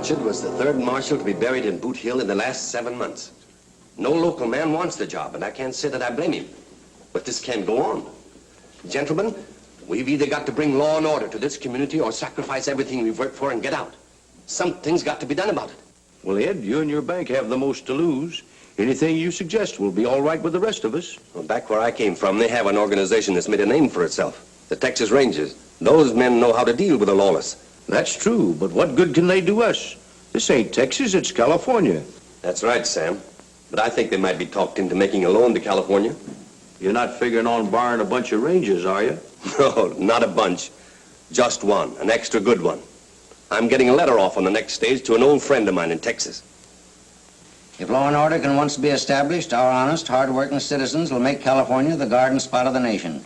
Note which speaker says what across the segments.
Speaker 1: Orchard was the third marshal to be buried in Boot Hill in the last 7 months. No local man wants the job, and I can't say that I blame him. But this can't go on. Gentlemen, we've either got to bring law and order to this community or sacrifice everything we've worked for and get out. Something's got to be done about it.
Speaker 2: Well, Ed, you and your bank have the most to lose. Anything you suggest will be all right with the rest of us.
Speaker 1: Well, back where I came from, they have an organization that's made a name for itself. The Texas Rangers. Those men know how to deal with the lawless.
Speaker 2: That's true, but what good can they do us? This ain't Texas, it's California.
Speaker 1: That's right, Sam. But I think they might be talked into making a loan to California.
Speaker 2: You're not figuring on borrowing a bunch of Rangers, are you?
Speaker 1: No, not a bunch. Just one, an extra good one. I'm getting a letter off on the next stage to an old friend of mine in Texas.
Speaker 3: If law and order can once be established, our honest, hard-working citizens will make California the garden spot of the nation.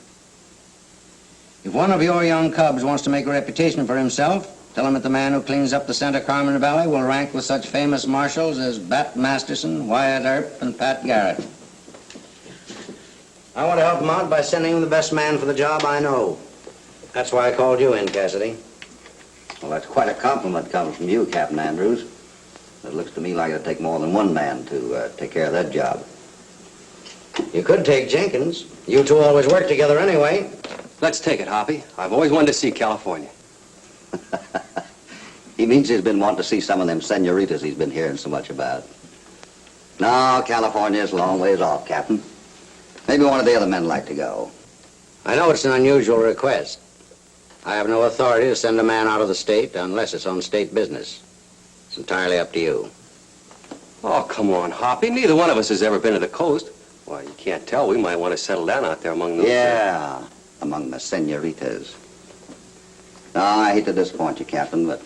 Speaker 3: If one of your young cubs wants to make a reputation for himself, tell him that the man who cleans up the Santa Carmen Valley will rank with such famous marshals as Bat Masterson, Wyatt Earp, and Pat Garrett. I want to help him out by sending him the best man for the job I know. That's why I called you in, Cassidy.
Speaker 4: Well, that's quite a compliment coming from you, Captain Andrews. It looks to me like it'd take more than one man to take care of that job.
Speaker 3: You could take Jenkins. You two always work together anyway.
Speaker 1: Let's take it, Hoppy. I've always wanted to see California.
Speaker 4: He means he's been wanting to see some of them senoritas he's been hearing so much about. No, California's a long ways off, Captain. Maybe one of the other men like to go.
Speaker 3: I know it's an unusual request. I have no authority to send a man out of the state unless it's on state business. It's entirely up to you.
Speaker 1: Oh, come on, Hoppy. Neither one of us has ever been to the coast. Why, you can't tell. We might want to settle down out there among those...
Speaker 4: Yeah, among the senoritas. No, I hate to disappoint you, Captain, but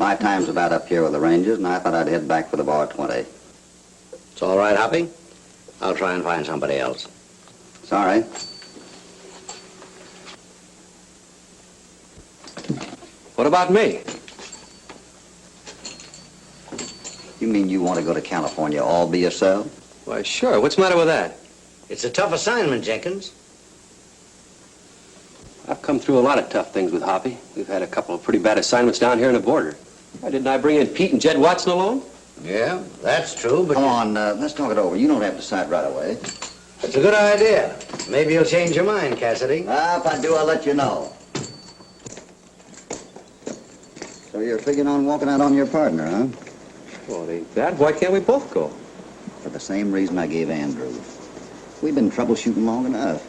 Speaker 4: my time's about up here with the Rangers, and I thought I'd head back for the Bar 20.
Speaker 3: It's all right, Hoppy. I'll try and find somebody else.
Speaker 4: Sorry.
Speaker 1: What about me?
Speaker 4: You mean you want to go to California all by yourself?
Speaker 1: Why, sure. What's the matter with that?
Speaker 3: It's a tough assignment, Jenkins.
Speaker 1: I've come through a lot of tough things with Hoppy. We've had a couple of pretty bad assignments down here in the border. Why didn't I bring in Pete and Jed Watson along?
Speaker 3: Yeah, that's true, but...
Speaker 4: Come on, let's talk it over. You don't have to decide right away.
Speaker 3: It's a good idea. Maybe you'll change your mind, Cassidy.
Speaker 4: If I do, I'll let you know. So you're figuring on walking out on your partner, huh?
Speaker 1: Well, it ain't bad. Why can't we both go?
Speaker 4: For the same reason I gave Andrew. We've been troubleshooting long enough.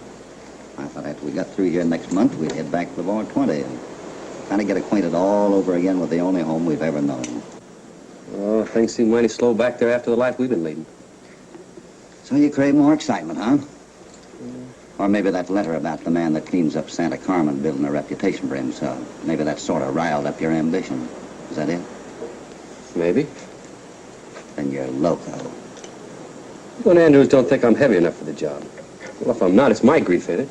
Speaker 4: I thought after we got through here next month, we'd head back to the Bar 20 and kind of get acquainted all over again with the only home we've ever known.
Speaker 1: Oh, things seem mighty slow back there after the life we've been leading.
Speaker 4: So you crave more excitement, huh? Or maybe that letter about the man that cleans up Santa Carmen building a reputation for himself. Maybe that sort of riled up your ambition. Is that it?
Speaker 1: Maybe.
Speaker 4: Then you're loco.
Speaker 1: You and Andrews don't think I'm heavy enough for the job. Well, if I'm not, it's my grief, ain't it?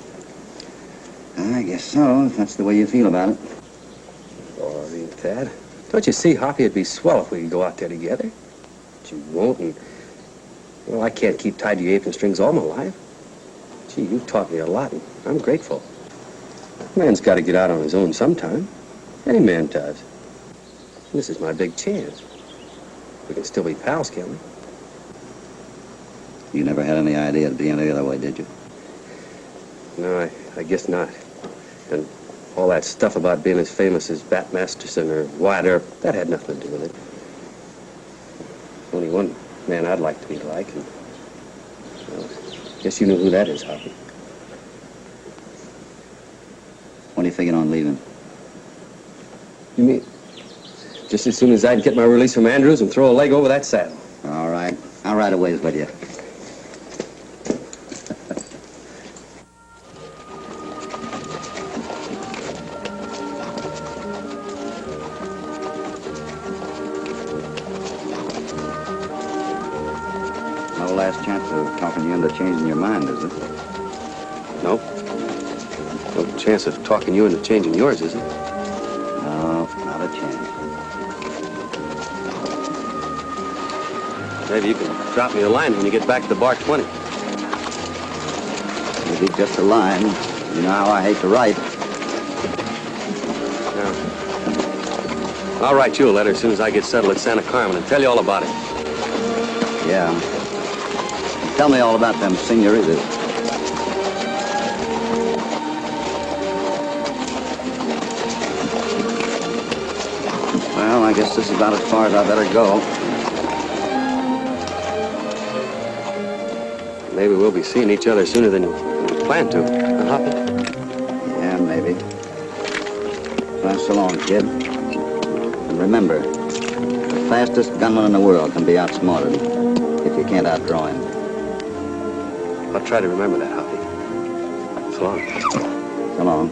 Speaker 4: I guess so, if that's the way you feel about it.
Speaker 1: Oh, ain't that? Don't you see, Hoppy, it'd be swell if we could go out there together. But you won't, and... Well, I can't keep tied to your apron strings all my life. Gee, you've taught me a lot, and I'm grateful. A man's got to get out on his own sometime. Any man does. And this is my big chance. We can still be pals, can't we?
Speaker 4: You never had any idea it'd be any other way, did you?
Speaker 1: No, I guess not. And all that stuff about being as famous as Bat Masterson or Wyatt Earp, that had nothing to do with it. Only one man I'd like to be like, and... Well, guess you know who that is, Hoppy.
Speaker 4: When are you figuring on leaving?
Speaker 1: You mean just as soon as I'd get my release from Andrews and throw a leg over that saddle?
Speaker 4: All right. I'll ride a ways with you. No last chance of talking you into changing your mind, is it?
Speaker 1: No. No chance of talking you into changing yours, is it?
Speaker 4: No, not a chance.
Speaker 1: Maybe you can drop me a line when you get back to the Bar 20.
Speaker 4: Maybe just a line. You know how I hate to write.
Speaker 1: Yeah. I'll write you a letter as soon as I get settled at Santa Carmen and tell you all about it.
Speaker 4: Yeah. Tell me all about them senoritas. Well, I guess this is about as far as I better go.
Speaker 1: Maybe we'll be seeing each other sooner than we plan to. Hoppy?
Speaker 4: Yeah, maybe. Well, so long, kid. And remember, the fastest gunman in the world can be outsmarted if you can't outdraw him.
Speaker 1: I'll try to remember that, Hoppy. So long.
Speaker 4: So long.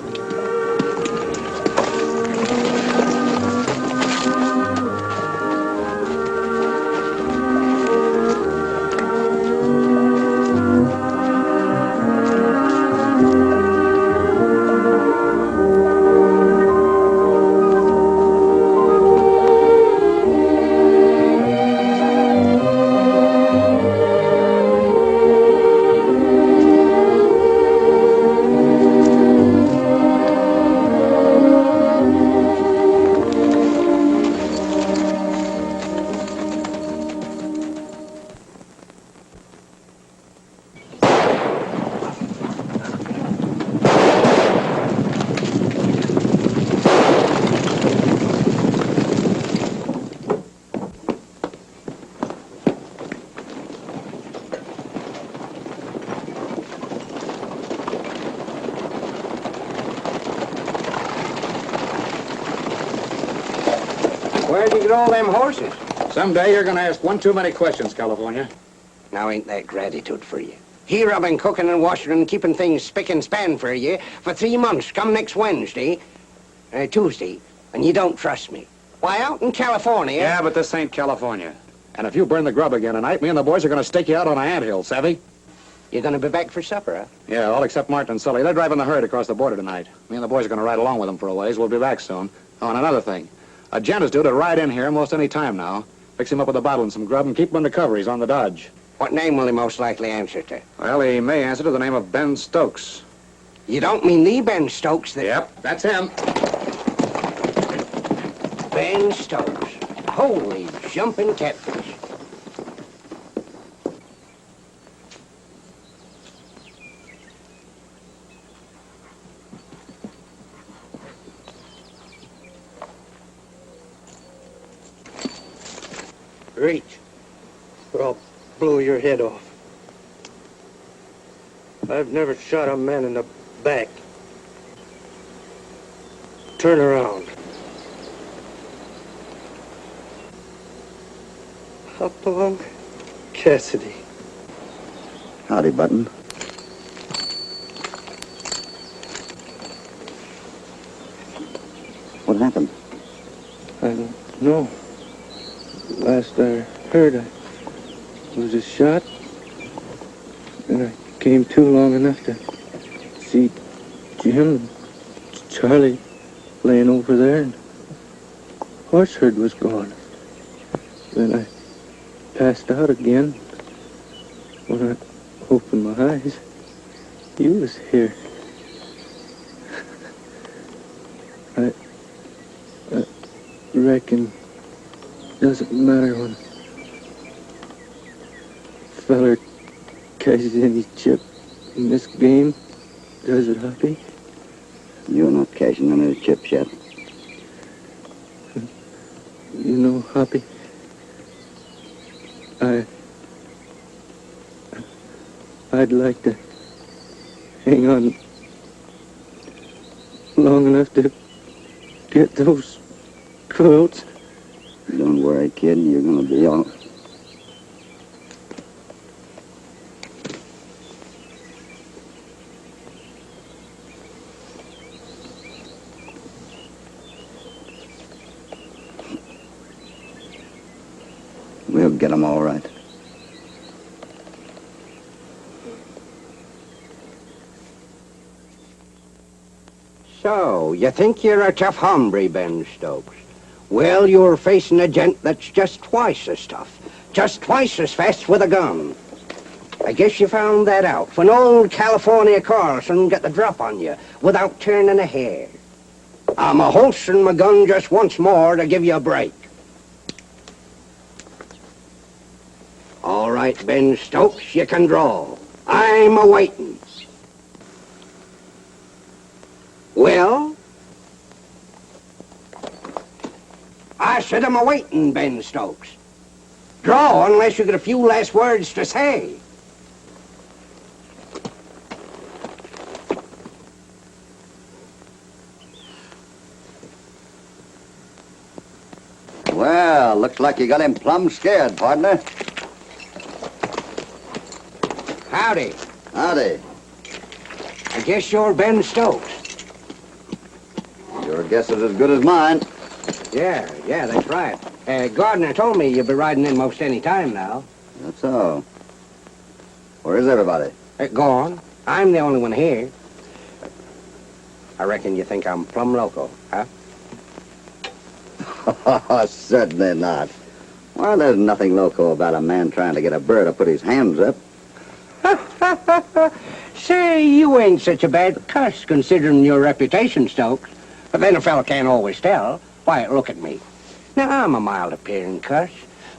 Speaker 3: Where'd you get all them horses?
Speaker 5: Someday you're gonna ask one too many questions, California.
Speaker 3: Now, ain't that gratitude for you? Here I've been cooking and washing and keeping things spick and span for you for 3 months, come next Tuesday, and you don't trust me. Why, out in California...
Speaker 5: Yeah, but this ain't California. And if you burn the grub again tonight, me and the boys are gonna stake you out on an anthill, savvy?
Speaker 3: You're gonna be back for supper, huh?
Speaker 5: Yeah, all except Martin and Sully. They're driving the herd across the border tonight. Me and the boys are gonna ride along with them for a ways. We'll be back soon. Oh, and another thing. A gent is due to ride in here most any time now. Fix him up with a bottle and some grub and keep him undercover. He's on the dodge.
Speaker 3: What name will he most likely answer to?
Speaker 5: Well, he may answer to the name of Ben Stokes.
Speaker 3: You don't mean the Ben Stokes that...
Speaker 5: Yep, that's him.
Speaker 3: Ben Stokes. Holy jumping catfish.
Speaker 6: Reach, or I'll blow your head off. I've never shot a man in the back. Turn around. Hopalong Cassidy.
Speaker 4: Howdy, Button. What happened?
Speaker 6: I don't know. Last I heard, I was just shot. And I came to long enough to see Jim and Charlie laying over there, and horse herd was gone. Then I passed out again. When I opened my eyes, you was here. I reckon doesn't matter when feller cashes any chip in this game, does it, Hoppy?
Speaker 4: You're not cashing none of the chips yet.
Speaker 6: You know, Hoppy, I'd like to hang on long enough to get those quotes.
Speaker 4: Don't worry, kid. You're gonna be all... We'll get them all right.
Speaker 3: So, you think you're a tough hombre, Ben Stokes? Well, you're facing a gent that's just twice as tough, just twice as fast with a gun. I guess you found that out when old California Carlson got the drop on you without turning a hair.
Speaker 7: I'm a holstering my gun just once more to give you a break. All right, Ben Stokes, you can draw. I'm a-waiting. Well? I said I'm a-waiting, Ben Stokes. Draw unless you got a few last words to say.
Speaker 4: Well, looks like you got him plumb scared, partner.
Speaker 7: Howdy.
Speaker 4: Howdy.
Speaker 7: I guess you're Ben Stokes.
Speaker 4: Your guess is as good as mine.
Speaker 7: Yeah, that's right. Gardner told me you'd be riding in most any time now.
Speaker 4: That's so. Where's everybody?
Speaker 7: Gone. I'm the only one here. I reckon you think I'm plumb loco, huh?
Speaker 4: Certainly not. Well, there's nothing loco about a man trying to get a bird to put his hands up.
Speaker 7: Say, you ain't such a bad cuss considering your reputation, Stokes. But then a fellow can't always tell. Why, look at me. Now, I'm a mild-appearing cuss.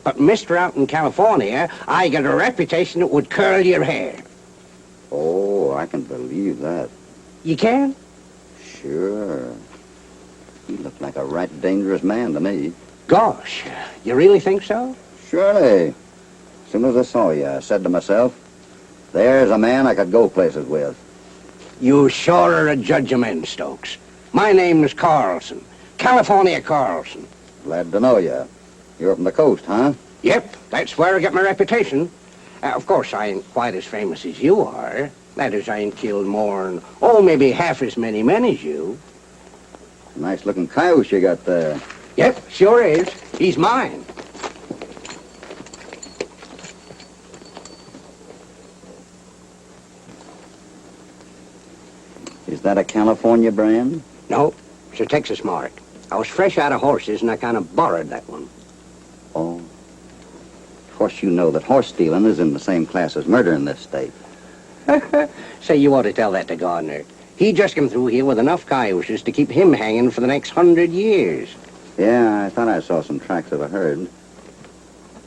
Speaker 7: But mister out in California, I got a reputation that would curl your hair.
Speaker 4: Oh, I can believe that.
Speaker 7: You can?
Speaker 4: Sure. You look like a right dangerous man to me.
Speaker 7: Gosh, you really think so?
Speaker 4: Surely. As soon as I saw you, I said to myself, there's a man I could go places with.
Speaker 7: You sure are a judge of men, Stokes. My name is Carlson. California Carlson.
Speaker 4: Glad to know you. You're from the coast, huh?
Speaker 7: Yep, that's where I get my reputation. Of course, I ain't quite as famous as you are. That is, I ain't killed more than, maybe half as many men as you.
Speaker 4: Nice looking coyote you got there.
Speaker 7: Yep, sure is. He's mine.
Speaker 4: Is that a California brand?
Speaker 7: No, it's a Texas mark. I was fresh out of horses, and I kind of borrowed that one.
Speaker 4: Oh. Of course, you know that horse stealing is in the same class as murder in this state.
Speaker 7: Say, you ought to tell that to Gardner. He just came through here with enough cayuses to keep him hanging for the next 100 years.
Speaker 4: Yeah, I thought I saw some tracks of a herd.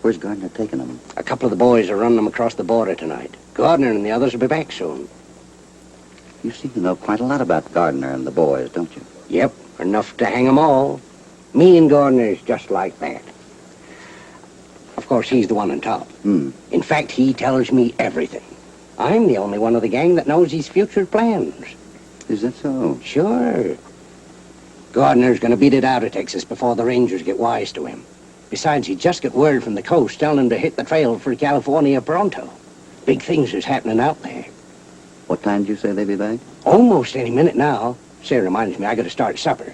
Speaker 4: Where's Gardner taking them?
Speaker 7: A couple of the boys are running them across the border tonight. Gardner and the others will be back soon.
Speaker 4: You seem to know quite a lot about Gardner and the boys, don't you?
Speaker 7: Yep, enough to hang 'em all. Me and Gardner's just like that. Of course, he's the one on top. In fact, he tells me everything. I'm the only one of the gang that knows his future plans.
Speaker 4: Is that so?
Speaker 7: Sure. Gardner's gonna beat it out of Texas before the Rangers get wise to him. Besides, he just got word from the coast telling him to hit the trail for California pronto. Big things is happening out there.
Speaker 4: What time did you say they'd be back?
Speaker 7: Almost any minute now. Say, reminds me, I gotta start supper.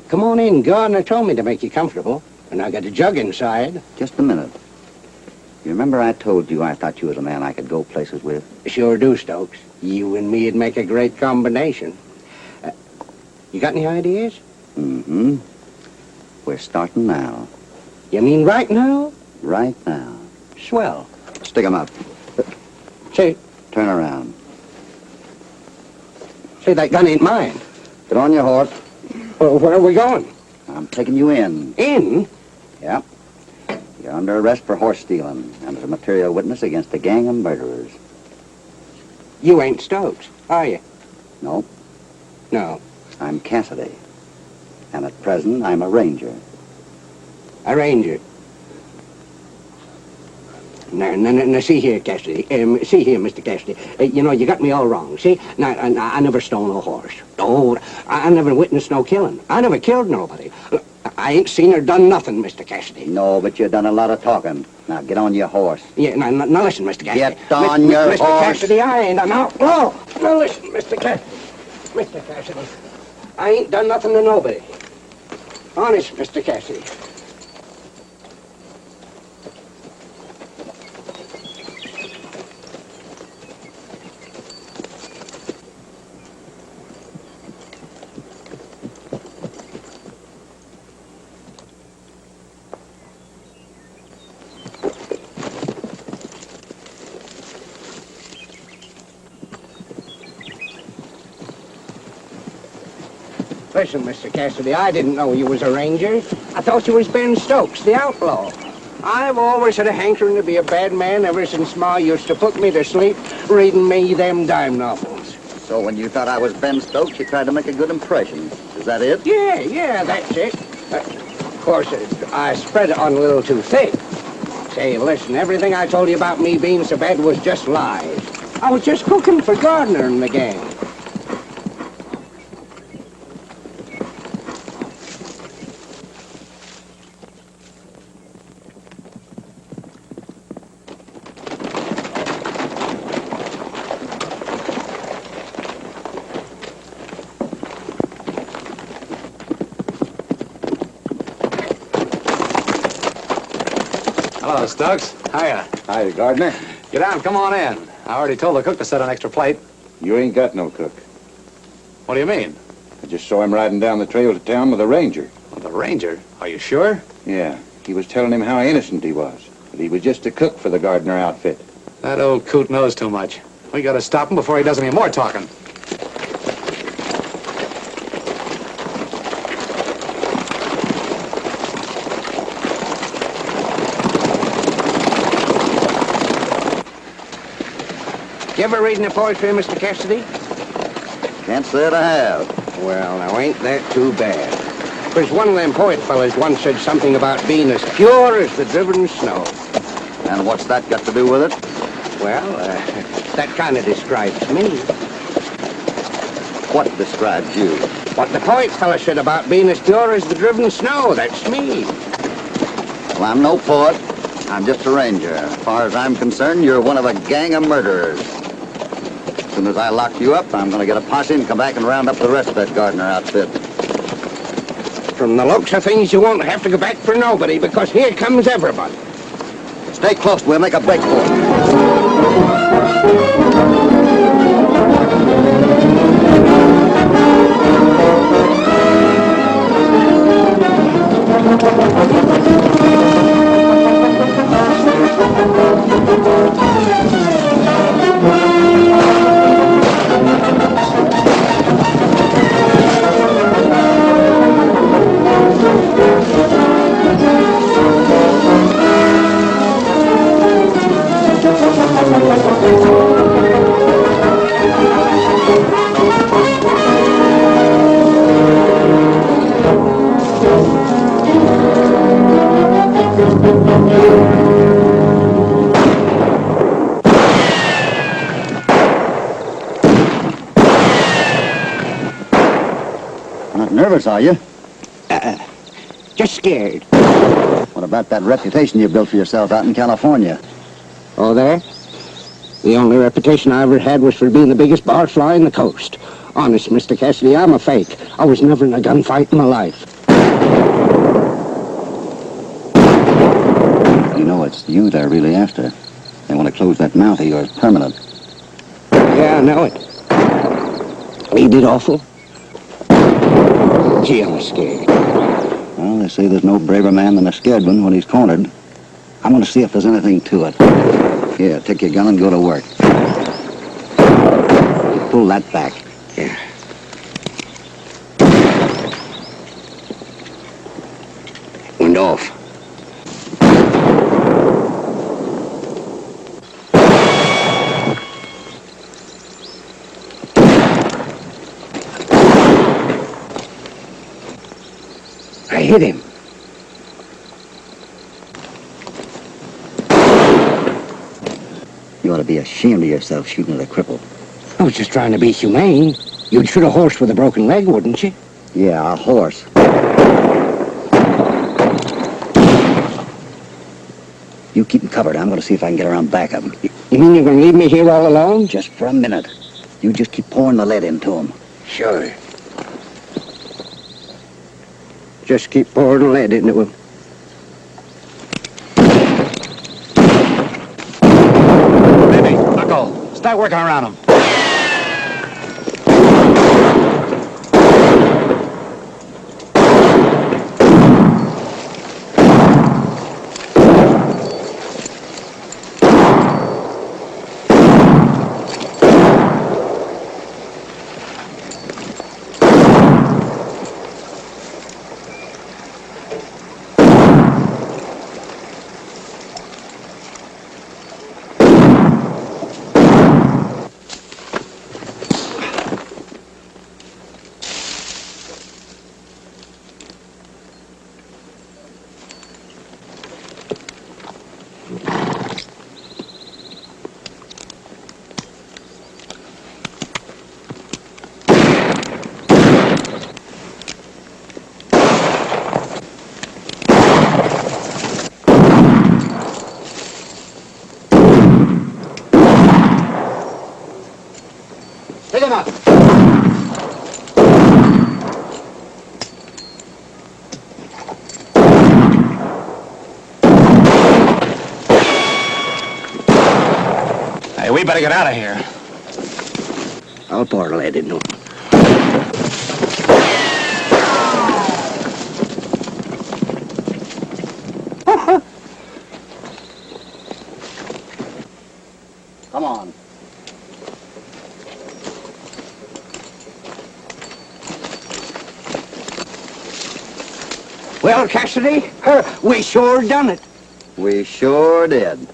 Speaker 7: Come on in. Gardner told me to make you comfortable. And I got a jug inside.
Speaker 4: Just a minute. You remember I told you I thought you was a man I could go places with?
Speaker 7: Sure do, Stokes. You and me'd make a great combination. You got any ideas?
Speaker 4: Mm-hmm. We're starting now.
Speaker 7: You mean right now?
Speaker 4: Right now.
Speaker 7: Swell.
Speaker 4: Stick 'em up.
Speaker 7: Say,
Speaker 4: Turn around.
Speaker 7: that gun ain't mine.
Speaker 4: Get on your horse.
Speaker 7: Well, where are we going?
Speaker 4: I'm taking you in.
Speaker 7: In?
Speaker 4: Yep. You're under arrest for horse stealing and as a material witness against a gang of murderers.
Speaker 7: You ain't Stokes, are you?
Speaker 4: No,
Speaker 7: No.
Speaker 4: I'm Cassidy. And at present, I'm a ranger.
Speaker 7: A ranger. Now, see here, Cassidy. See here, Mr. Cassidy. You got me all wrong. See? Now, I never stole no horse. Oh, I never witnessed no killing. I never killed nobody. I ain't seen or done nothing, Mr. Cassidy.
Speaker 4: No, but you've done a lot of talking. Now, get on your horse.
Speaker 7: Yeah, now listen, Mr. Cassidy.
Speaker 4: Get on your
Speaker 7: Mr.
Speaker 4: horse.
Speaker 7: Cassidy, I ain't an outlaw. Now listen, Mr. Cassidy. Mr. Cassidy, I ain't done nothing to nobody. Honest, Mr. Cassidy. Listen, Mr. Cassidy, I didn't know you was a ranger. I thought you was Ben Stokes, the outlaw. I've always had a hankering to be a bad man ever since Ma used to put me to sleep reading me them dime novels.
Speaker 4: So when you thought I was Ben Stokes, you tried to make a good impression. Is that it?
Speaker 7: Yeah, that's it. Of course, I spread it on a little too thick. Say, listen, everything I told you about me being so bad was just lies. I was just cooking for Gardner and the gang.
Speaker 5: Hello, Stokes. Hiya.
Speaker 8: Hi, Gardner.
Speaker 5: Get down, come on in. I already told the cook to set an extra plate.
Speaker 8: You ain't got no cook.
Speaker 5: What do you mean?
Speaker 8: I just saw him riding down the trail to town with a ranger.
Speaker 5: Well, the ranger? Are you sure?
Speaker 8: Yeah, he was telling him how innocent he was. But he was just a cook for the Gardner outfit.
Speaker 5: That old coot knows too much. We gotta stop him before he does any more talking.
Speaker 7: You ever read any poetry, Mr. Cassidy?
Speaker 4: Can't say that I have.
Speaker 7: Well, now ain't that too bad. There's one of them poet fellas once said something about being as pure as the driven snow.
Speaker 4: And what's that got to do with it?
Speaker 7: Well, that kind of describes me.
Speaker 4: What describes you?
Speaker 7: What the poet fella said about being as pure as the driven snow, that's me.
Speaker 4: Well, I'm no poet. I'm just a ranger. As far as I'm concerned, you're one of a gang of murderers. As soon as I lock you up, I'm going to get a posse and come back and round up the rest of that Gardner outfit.
Speaker 7: From the looks of things, you won't have to go back for nobody, because here comes everybody.
Speaker 4: Stay close. We'll make a break for it. Not nervous, are you?
Speaker 7: Just scared.
Speaker 4: What about that reputation you built for yourself out in California?
Speaker 7: Oh, there? The only reputation I ever had was for being the biggest barfly in the coast. Honest, Mr. Cassidy, I'm a fake. I was never in a gunfight in my life.
Speaker 4: You know, it's you they're really after. They want to close that mouth of yours permanent.
Speaker 7: Yeah, I know it. Ain't it awful? Gee, I'm scared.
Speaker 4: Well, they say there's no braver man than a scared one when he's cornered. I'm going to see if there's anything to it. Here, take your gun and go to work. Pull that back.
Speaker 7: Yeah. Wind off. I hit him.
Speaker 4: You ought to be ashamed of yourself shooting at a cripple.
Speaker 7: I was just trying to be humane. You'd shoot a horse with a broken leg, wouldn't you?
Speaker 4: Yeah, a horse. You keep him covered. I'm going to see if I can get around back of him.
Speaker 7: You mean you're going to leave me here all alone?
Speaker 4: Just for a minute. You just keep pouring the lead into him.
Speaker 7: Sure. Just keep pouring lead into him.
Speaker 5: Baby, Knuckle, start working around him. on. Hey, we better get out of here.
Speaker 7: I'll portal it in.
Speaker 4: Come on.
Speaker 7: Well, Cassidy, we sure done it.
Speaker 4: We sure did.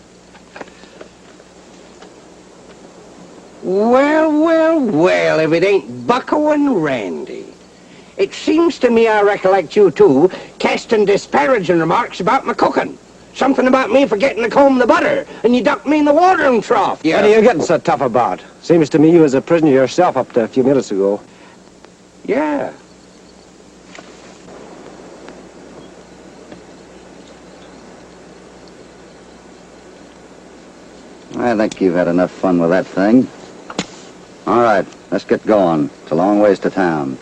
Speaker 7: Well, if it ain't Bucko and Randy. It seems to me I recollect you two casting disparaging remarks about my cooking. Something about me forgetting to comb the butter, and you ducked me in the watering trough.
Speaker 1: What are you getting so tough about? Seems to me you was a prisoner yourself up to a few minutes ago.
Speaker 7: Yeah.
Speaker 4: I think you've had enough fun with that thing. All right, let's get going. It's a long ways to town.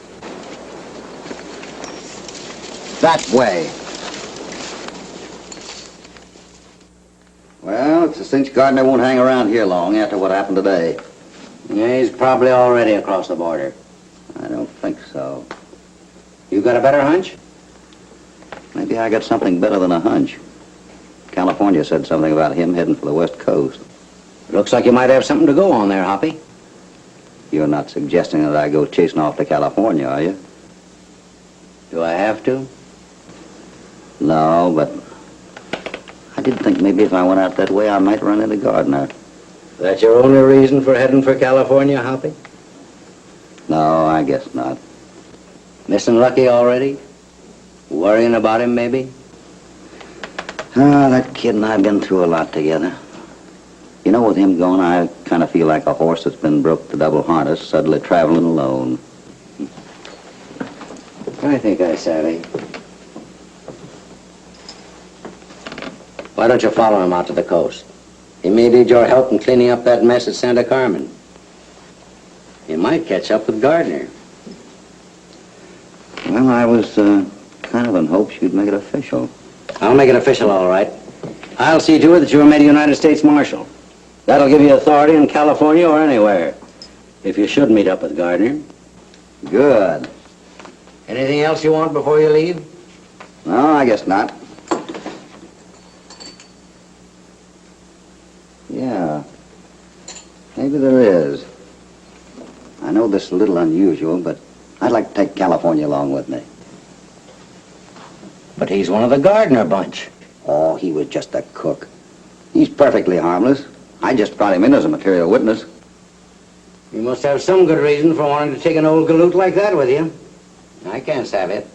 Speaker 4: That way. Well, it's a cinch Gardner won't hang around here long after what happened today.
Speaker 3: Yeah, he's probably already across the border.
Speaker 4: I don't think so.
Speaker 3: You got a better hunch?
Speaker 4: Maybe I got something better than a hunch. California said something about him heading for the West Coast.
Speaker 3: Looks like you might have something to go on there, Hoppy.
Speaker 4: You're not suggesting that I go chasing off to California, are you?
Speaker 3: Do I have to?
Speaker 4: No, but I did think maybe if I went out that way, I might run into Gardner.
Speaker 3: That's your only reason for heading for California, Hoppy?
Speaker 4: No, I guess not.
Speaker 3: Missing Lucky already? Worrying about him, maybe?
Speaker 4: Ah, that kid and I have been through a lot together. You know, with him gone, I kind of feel like a horse that's been broke to double harness, suddenly traveling alone.
Speaker 3: I think I savvy. Why don't you follow him out to the coast? He may need your help in cleaning up that mess at Santa Carmen. You might catch up with Gardner.
Speaker 4: Well, I was kind of in hopes you'd make it official.
Speaker 3: I'll make it official, all right. I'll see to it that you are made a United States Marshal. That'll give you authority in California or anywhere, if you should meet up with Gardner.
Speaker 4: Good.
Speaker 3: Anything else you want before you leave?
Speaker 4: No, I guess not. Yeah, maybe there is. I know this is a little unusual, but I'd like to take California along with me.
Speaker 3: But he's one of the Gardner bunch.
Speaker 4: Oh, he was just a cook. He's perfectly harmless. I just brought him in as a material witness.
Speaker 3: You must have some good reason for wanting to take an old galoot like that with you. I can't have it.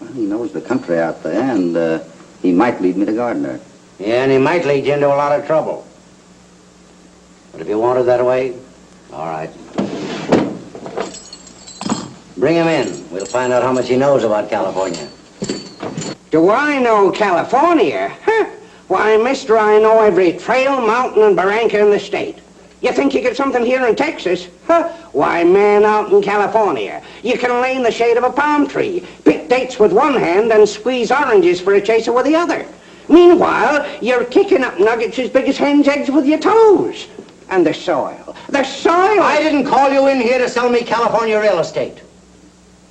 Speaker 4: Well, he knows the country out there, and he might lead me to Gardner.
Speaker 3: Yeah, and he might lead you into a lot of trouble. But if you want it that way, all right. Bring him in. We'll find out how much he knows about California.
Speaker 7: Do I know California? Huh? Why, mister, I know every trail, mountain, and barranca in the state. You think you get something here in Texas? Huh? Why, man, out in California, you can lay in the shade of a palm tree, pick dates with one hand, and squeeze oranges for a chaser with the other. Meanwhile, you're kicking up nuggets as big as hen's eggs with your toes. And the soil. The soil!
Speaker 3: I didn't call you in here to sell me California real estate.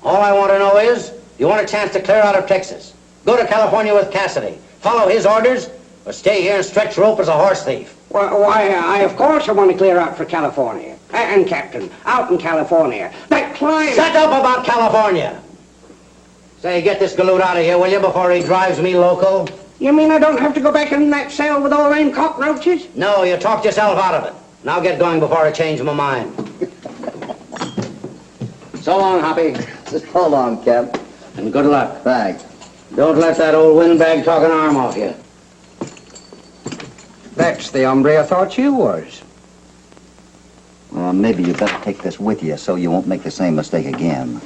Speaker 3: All I want to know is, you want a chance to clear out of Texas. Go to California with Cassidy. Follow his orders, or stay here and stretch rope as a horse thief.
Speaker 7: Why, of course I want to clear out for California. And, Captain, out in California, that climate...
Speaker 3: Shut up about California! Say, get this galoot out of here, will you, before he drives me loco?
Speaker 7: You mean I don't have to go back in that cell with all them cockroaches?
Speaker 3: No, you talked yourself out of it. Now get going before I change my mind. So long, Hoppy.
Speaker 4: Just hold on, Cap.
Speaker 3: And good luck.
Speaker 4: Thanks.
Speaker 3: Don't let that old windbag talk an arm off you.
Speaker 7: That's the hombre I thought you was.
Speaker 4: Well, maybe you better take this with you so you won't make the same mistake again.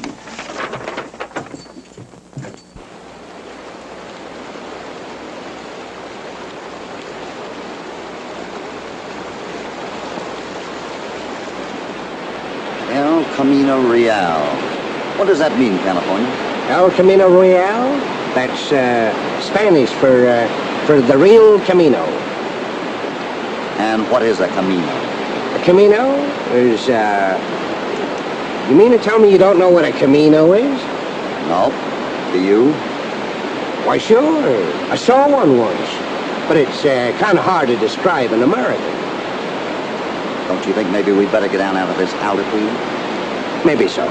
Speaker 4: Camino Real. What does that mean, California?
Speaker 7: El Camino Real? That's Spanish for the real Camino.
Speaker 4: And what is a Camino?
Speaker 7: A Camino is, you mean to tell me you don't know what a Camino is?
Speaker 4: No. Do you?
Speaker 7: Why, sure. I saw one once. But it's kind of hard to describe in American.
Speaker 4: Don't you think maybe we'd better get down out of this altitude?
Speaker 7: Maybe so.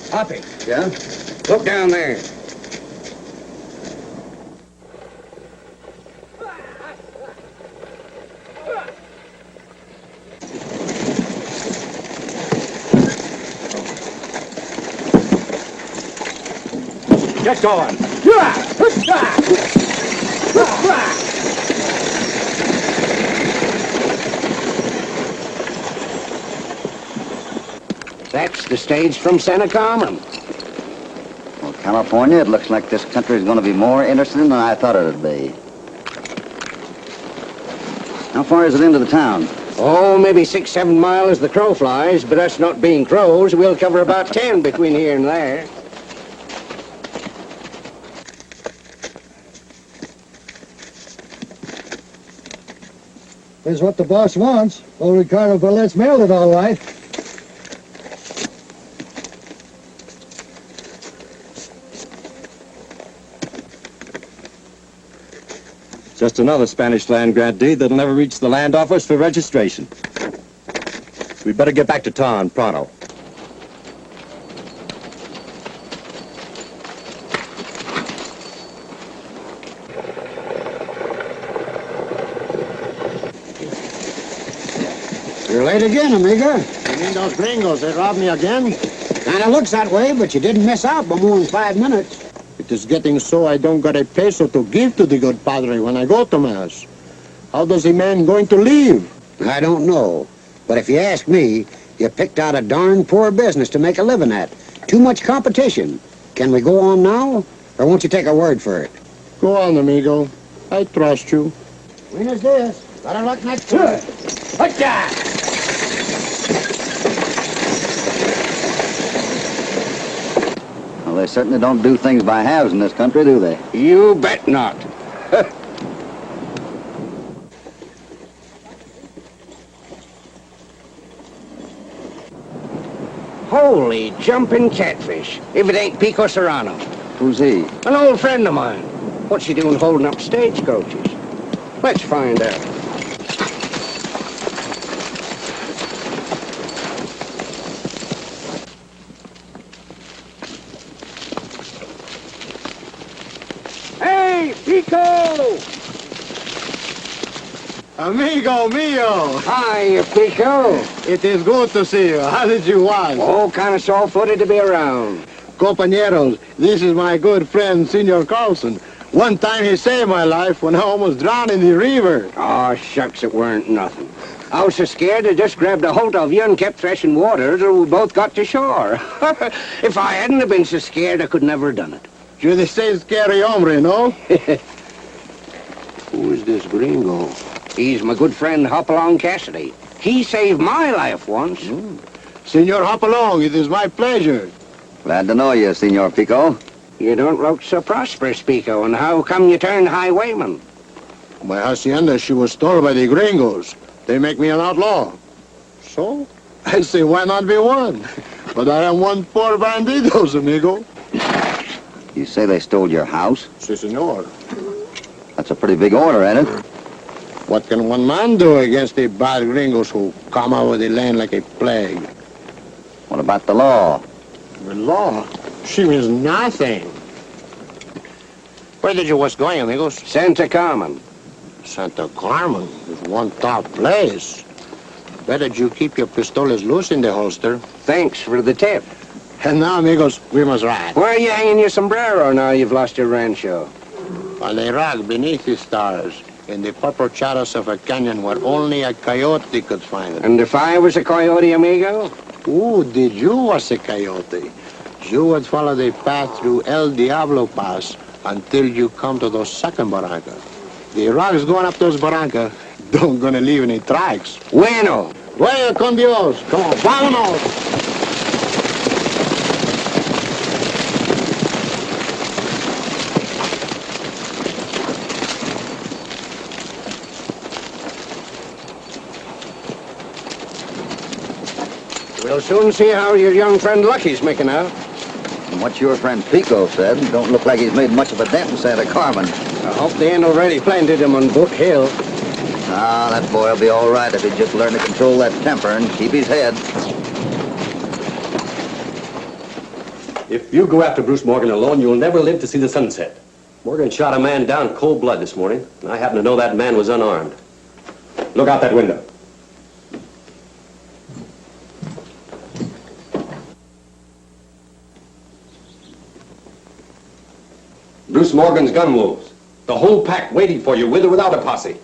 Speaker 7: Hoppy,
Speaker 4: Yeah?
Speaker 7: look down there. Get going. That's the stage from Santa Carmen.
Speaker 4: Well, California, it looks like this country is going to be more interesting than I thought it'd be. How far is it into the town?
Speaker 7: Oh, maybe 6-7 miles as the crow flies, but us not being crows, we'll cover about 10 between here and there.
Speaker 9: Is what the boss wants. Old Ricardo Velez mailed it all right.
Speaker 10: Just another Spanish land grant deed that'll never reach the land office for registration. We'd better get back to town pronto.
Speaker 9: You're late again, amigo.
Speaker 11: You mean those gringos, they robbed me again?
Speaker 9: Kinda looks that way, but you didn't miss out by more than 5 minutes.
Speaker 11: It is getting so I don't got a peso to give to the good padre when I go to Mass. How does the man going to leave?
Speaker 9: I don't know. But if you ask me, you picked out a darn poor business to make a living at. Too much competition. Can we go on now? Or won't you take a word for it?
Speaker 11: Go on, amigo. I trust you.
Speaker 9: When is this? Better luck next time.
Speaker 4: Well, they certainly don't do things by halves in this country, do they?
Speaker 7: You bet not. Holy jumping catfish, if it ain't Pico Serrano.
Speaker 4: Who's he?
Speaker 7: An old friend of mine. What's he doing holding up stagecoaches? Let's find out. Hey, Pico!
Speaker 11: Amigo mio!
Speaker 7: Hi, Pico.
Speaker 11: It is good to see you. How did you was?
Speaker 7: Oh, kind of sore-footed to be around.
Speaker 11: Compañeros, this is my good friend, Senor Carlson. One time he saved my life when I almost drowned in the river.
Speaker 7: Oh, shucks, it weren't nothing. I was so scared I just grabbed a hold of you and kept threshing water till we both got to shore. If I hadn't have been so scared, I could never have done it.
Speaker 11: You're the same scary hombre, no? Who is this gringo?
Speaker 7: He's my good friend Hopalong Cassidy. He saved my life once.
Speaker 11: Senor Hopalong, it is my pleasure.
Speaker 4: Glad to know you, Senor Pico.
Speaker 7: You don't look so prosperous, Pico, and how come you turned highwayman?
Speaker 11: My hacienda, she was stolen by the gringos. They make me an outlaw. So, I say, why not be one? But I am one poor bandidos, amigo.
Speaker 4: You say they stole your house?
Speaker 11: Si, senor.
Speaker 4: That's a pretty big order, ain't it?
Speaker 11: What can one man do against the bad gringos who come over the land like a plague?
Speaker 4: What about the law?
Speaker 11: The law? She means nothing. Where did you was going, amigos?
Speaker 7: Santa Carmen.
Speaker 11: Santa Carmen is one top place. Better you keep your pistolas loose in the holster.
Speaker 7: Thanks for the tip.
Speaker 11: And now, amigos, we must ride.
Speaker 7: Where are you hanging your sombrero now you've lost your rancho?
Speaker 11: On a rock beneath the stars, in the purple shadows of a canyon where only a coyote could find it.
Speaker 7: And if I was a coyote, amigo?
Speaker 11: Ooh, did you was a coyote? You would follow the path through El Diablo Pass until you come to those second barranca. The rocks going up those barranca don't gonna leave any tracks.
Speaker 7: Bueno.
Speaker 11: Vaya con Dios. Come on, vámonos.
Speaker 7: We'll soon see how your young friend Lucky's making out.
Speaker 4: And what your friend Pico said, don't look like he's made much of a dent in Santa Carmen.
Speaker 7: I hope they ain't already planted him on Book Hill.
Speaker 4: Ah, that boy'll be all right if he just learn to control that temper and keep his head.
Speaker 1: If you go after Bruce Morgan alone, you'll never live to see the sunset. Morgan shot a man down in cold blood this morning, and I happen to know that man was unarmed. Look out that window. Bruce Morgan's gun wolves. The whole pack waiting for you, with or without a posse.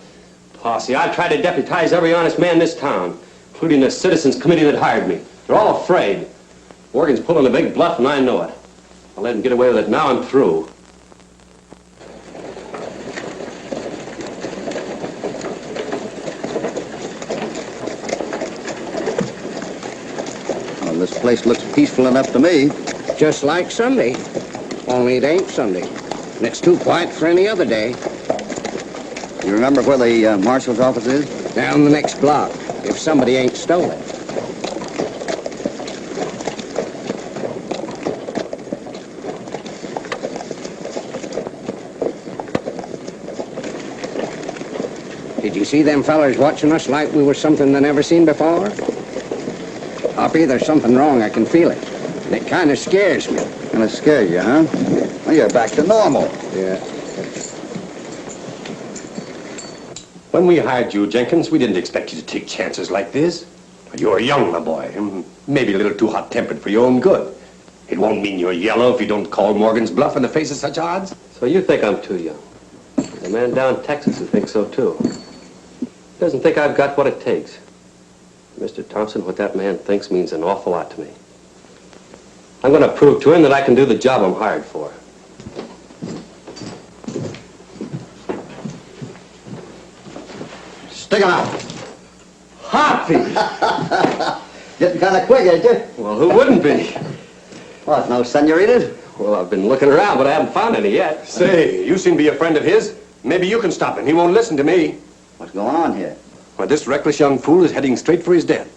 Speaker 1: Posse? I've tried to deputize every honest man in this town, including the citizens committee that hired me. They're all afraid. Morgan's pulling a big bluff, and I know it. I'll let him get away with it. Now I'm through.
Speaker 4: Well, this place looks peaceful enough to me.
Speaker 7: Just like Sunday. Only it ain't Sunday. And it's too quiet for any other day.
Speaker 4: You remember where the marshal's office is?
Speaker 7: Down the next block, if somebody ain't stole it. Did you see them fellers watching us like we were something they never seen before? Hoppy, there's something wrong. I can feel it. And it kind of scares me.
Speaker 4: Kind of scares you, huh? Well, you're back to normal.
Speaker 7: Yeah.
Speaker 1: When we hired you, Jenkins, we didn't expect you to take chances like this. You're young, my boy, and maybe a little too hot-tempered for your own good. It won't mean you're yellow if you don't call Morgan's bluff in the face of such odds. So you think I'm too young? The man down in Texas who thinks so, too. Doesn't think I've got what it takes. Mr. Thompson, what that man thinks means an awful lot to me. I'm going to prove to him that I can do the job I'm hired for.
Speaker 4: Stick 'em out.
Speaker 1: Hoppy!
Speaker 4: Getting kind of quick, ain't you?
Speaker 1: Well, who wouldn't be?
Speaker 4: What, no senoritas?
Speaker 1: Well, I've been looking around, but I haven't found any yet. Say, you seem to be a friend of his. Maybe you can stop him. He won't listen to me.
Speaker 4: What's going on here?
Speaker 1: Well, this reckless young fool is heading straight for his death.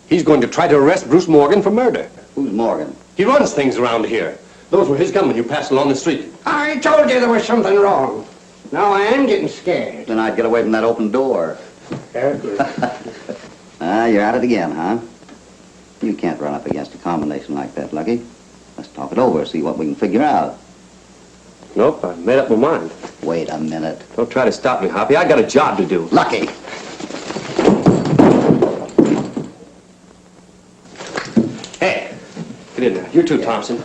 Speaker 1: He's going to try to arrest Bruce Morgan for murder.
Speaker 4: Who's Morgan?
Speaker 1: He runs things around here. Those were his gunmen you passed along the street.
Speaker 7: I told you there was something wrong. Now I am getting scared.
Speaker 4: Then I'd get away from that open door. Ah, you're at it again, huh? You can't run up against a combination like that, Lucky. Let's talk it over, see what we can figure out.
Speaker 1: Nope, I've made up my mind.
Speaker 4: Wait a minute.
Speaker 1: Don't try to stop me, Hoppy. I got a job to do.
Speaker 4: Lucky!
Speaker 1: Hey, get in there. You too, Thompson.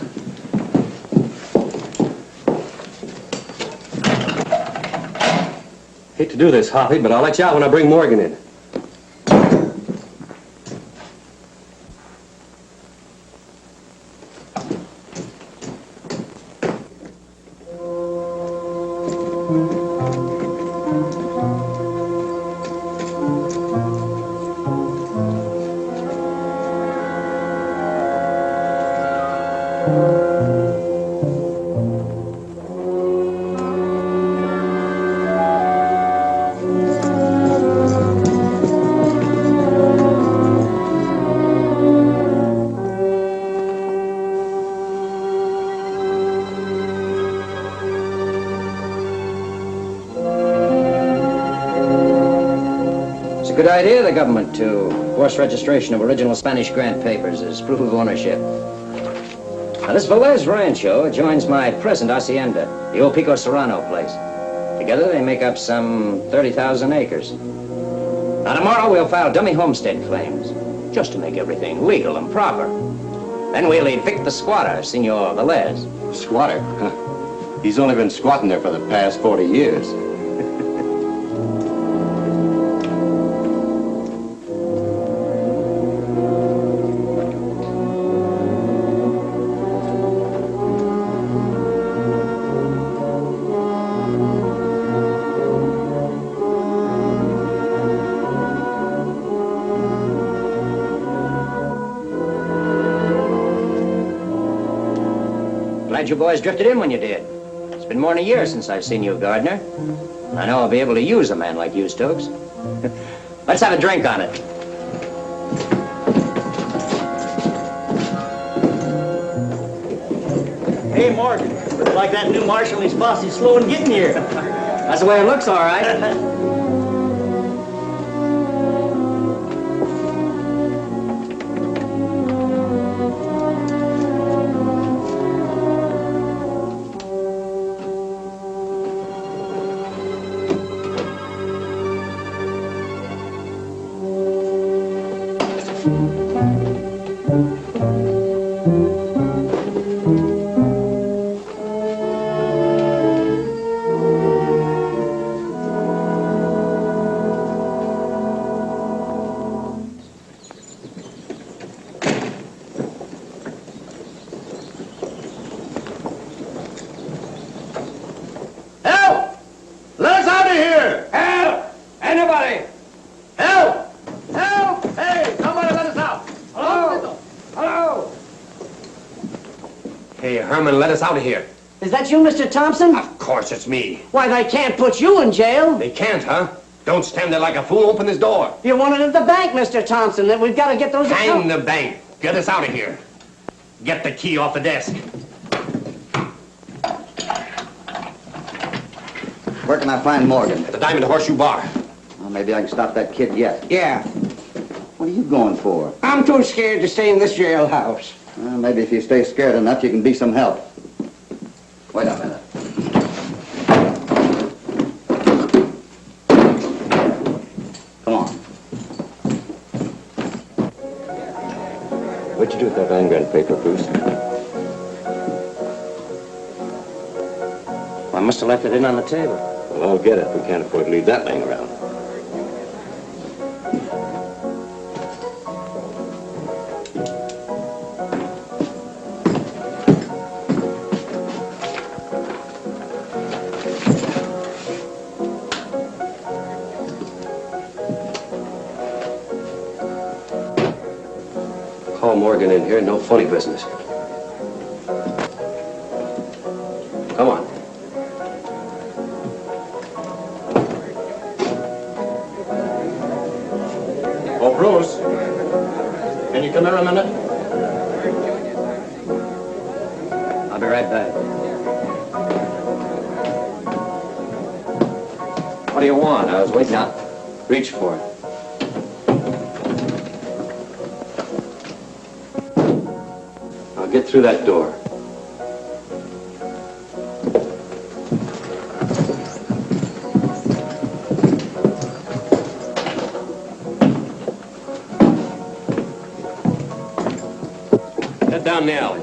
Speaker 1: Hate to do this, Hoppy, but I'll let you out when I bring Morgan in.
Speaker 3: Good idea, the government, to force registration of original Spanish grant papers as proof of ownership. Now, this Velez Rancho adjoins my present hacienda, the old Pico Serrano place. Together, they make up some 30,000 acres. Now, tomorrow, we'll file dummy homestead claims, just to make everything legal and proper. Then we'll evict the squatter, Senor Velez.
Speaker 1: Squatter? Huh. He's only been squatting there for the past 40 years.
Speaker 12: Glad you boys drifted in when you did. It's been more than a year since I've seen you, Gardner. I know I'll be able to use a man like you, Stokes. Let's have a drink on it.
Speaker 13: Hey, Morgan. Looks like that new marshal and his posse's slow in getting here.
Speaker 12: That's the way it looks, all right.
Speaker 2: Help! Let us out of here!
Speaker 7: Help! Anybody?
Speaker 2: Help! Help! Hey, somebody let us out!
Speaker 7: Hello? Hello?
Speaker 1: Hey, Herman, let us out of here.
Speaker 13: Is that you, Mr. Thompson?
Speaker 1: Of course, it's me.
Speaker 13: Why, they can't put you in jail.
Speaker 1: They can't, huh? Don't stand there like a fool. Open this door.
Speaker 13: You wanted at the bank, Mr. Thompson. That we've got to get those
Speaker 1: Hang
Speaker 13: accounts.
Speaker 1: the bank. Get us out of here. Get the key off the desk.
Speaker 4: Where can I find Morgan?
Speaker 1: At the Diamond Horseshoe Bar.
Speaker 4: Well, maybe I can stop that kid yet.
Speaker 7: Yeah.
Speaker 4: What are you going for?
Speaker 7: I'm too scared to stay in this jailhouse.
Speaker 4: Well, maybe if you stay scared enough, you can be some help. Wait a minute. Come on.
Speaker 10: What'd you do with that Vanguard paper, Bruce?
Speaker 12: I must have left it in on the table.
Speaker 10: Well, I'll get it. We can't afford to leave that laying around.
Speaker 1: Call Morgan in here. No funny business. Come on.
Speaker 10: Oh, Bruce. Can you come here a minute?
Speaker 12: I'll be right back. What do you want? I was waiting out. Reach for it.
Speaker 1: Now get through that door. Head down the alley.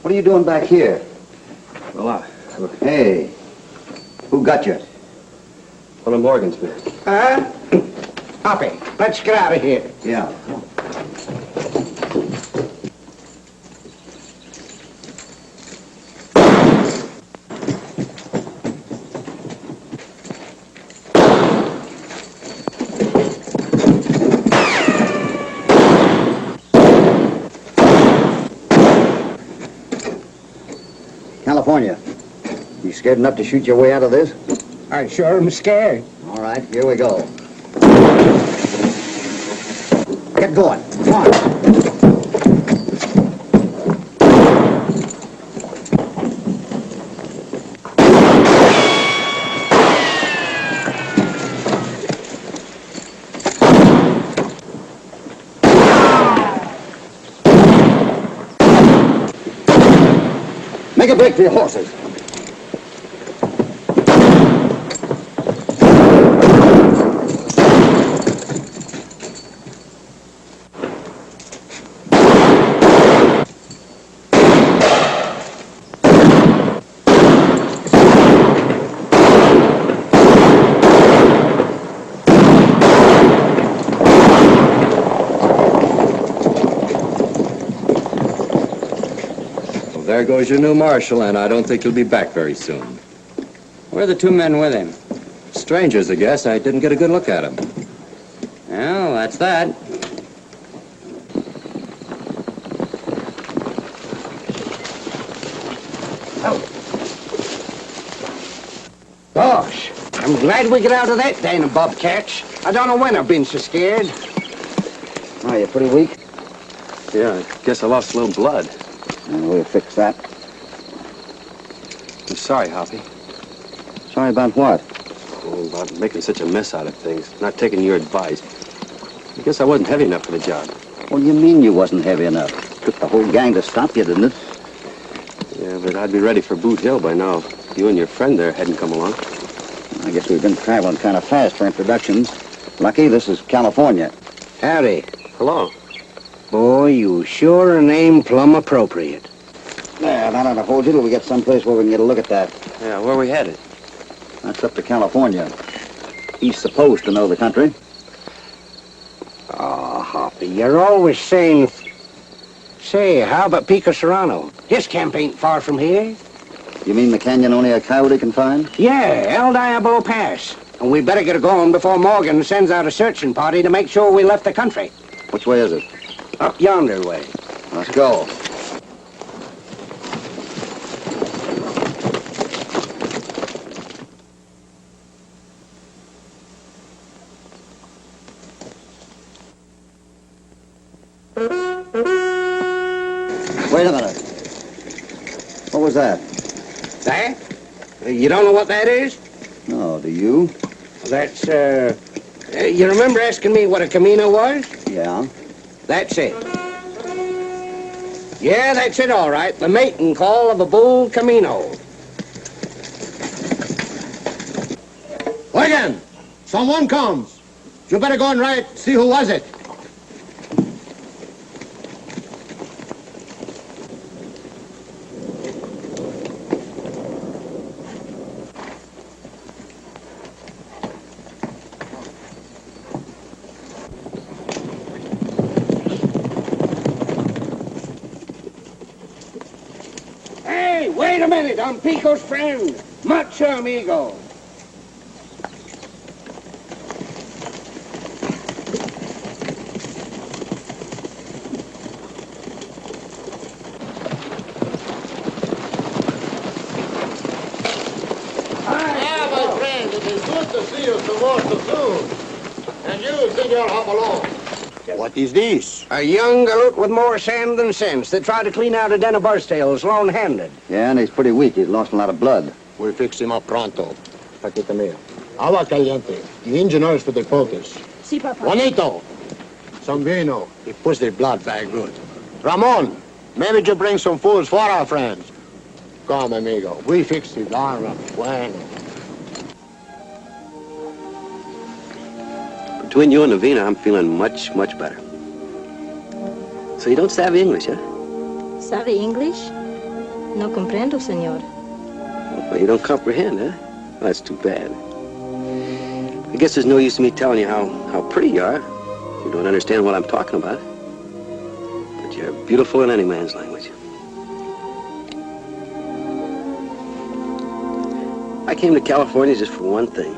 Speaker 4: What are you doing back here?
Speaker 1: Well,
Speaker 4: Hey, who got you?
Speaker 1: one of Morgan's men.
Speaker 7: Huh? Hoppy, let's get out of here.
Speaker 4: Yeah. California, you scared enough to shoot your way out of this?
Speaker 7: I sure am scared.
Speaker 4: All right, here we go. Get going. Come on. Make a break for your horses.
Speaker 10: There goes your new marshal, and I don't think he'll be back very soon.
Speaker 7: Where are the two men with him?
Speaker 10: Strangers, I guess. I didn't get a good look at him.
Speaker 7: Well, that's that. Gosh, I'm glad we get out of that den of bobcats. I don't know when I've been so scared.
Speaker 4: Oh, you're pretty weak.
Speaker 1: Yeah, I guess I lost a little blood.
Speaker 4: We'll fix that.
Speaker 1: I'm sorry, Hoppy.
Speaker 4: Sorry about what?
Speaker 1: Oh, about making such a mess out of things. Not taking your advice. I guess I wasn't heavy enough for the job.
Speaker 4: What do you mean you wasn't heavy enough? Took the whole gang to stop you, didn't it?
Speaker 1: Yeah, but I'd be ready for Boot Hill by now. You and your friend there hadn't come along.
Speaker 4: I guess we've been traveling kind of fast for introductions. Lucky this is California.
Speaker 7: Howdy.
Speaker 1: Hello.
Speaker 7: Boy, you sure a name plumb appropriate.
Speaker 4: There, now don't hold you till we get someplace where we can get a look at that.
Speaker 1: Yeah, where are we headed?
Speaker 4: That's up to California. He's supposed to know the country.
Speaker 7: Oh, Hoppy, you're always saying... Say, how about Pico Serrano? His camp ain't far from here.
Speaker 4: You mean the canyon only a coyote can find?
Speaker 7: Yeah, El Diablo Pass. And we better get going before Morgan sends out a searching party to make sure we left the country.
Speaker 4: Which way is it?
Speaker 7: Up yonder way.
Speaker 4: Let's go. Wait a minute. What was that?
Speaker 7: That? You don't know what that is?
Speaker 4: No, do you?
Speaker 7: That's, you remember asking me what a Camino was?
Speaker 4: Yeah.
Speaker 7: That's it. Yeah, that's it, all right. The mating call of a bull Camino.
Speaker 11: Wigan, someone comes. You better go and right see who was it.
Speaker 7: Hey, wait a minute. I'm Pico's friend. Macho amigo.
Speaker 11: Yeah, my friend, it is good to see you so more so soon. And you, Senor Hopalong. What is this?
Speaker 7: A young galoot with more sand than sense that tried to clean out a den of buzztails lone-handed.
Speaker 4: Yeah, and he's pretty weak. He's lost a lot of blood.
Speaker 11: We'll fix him up pronto. Paquita mia. Agua caliente. The engineers for the focus.
Speaker 14: Si, Papa.
Speaker 11: Juanito. Some vino. It puts the blood very good. Ramon, maybe you bring some foods for our friends. Come, amigo. We fix the arm bueno.
Speaker 1: Between you and Navina, I'm feeling much, much better. So you don't savvy English, huh?
Speaker 14: ¿Sabe English? No comprendo, señor.
Speaker 1: Well, you don't comprehend, huh? Well, that's too bad. I guess there's no use in me telling you how pretty you are. You don't understand what I'm talking about. But you're beautiful in any man's language. I came to California just for one thing.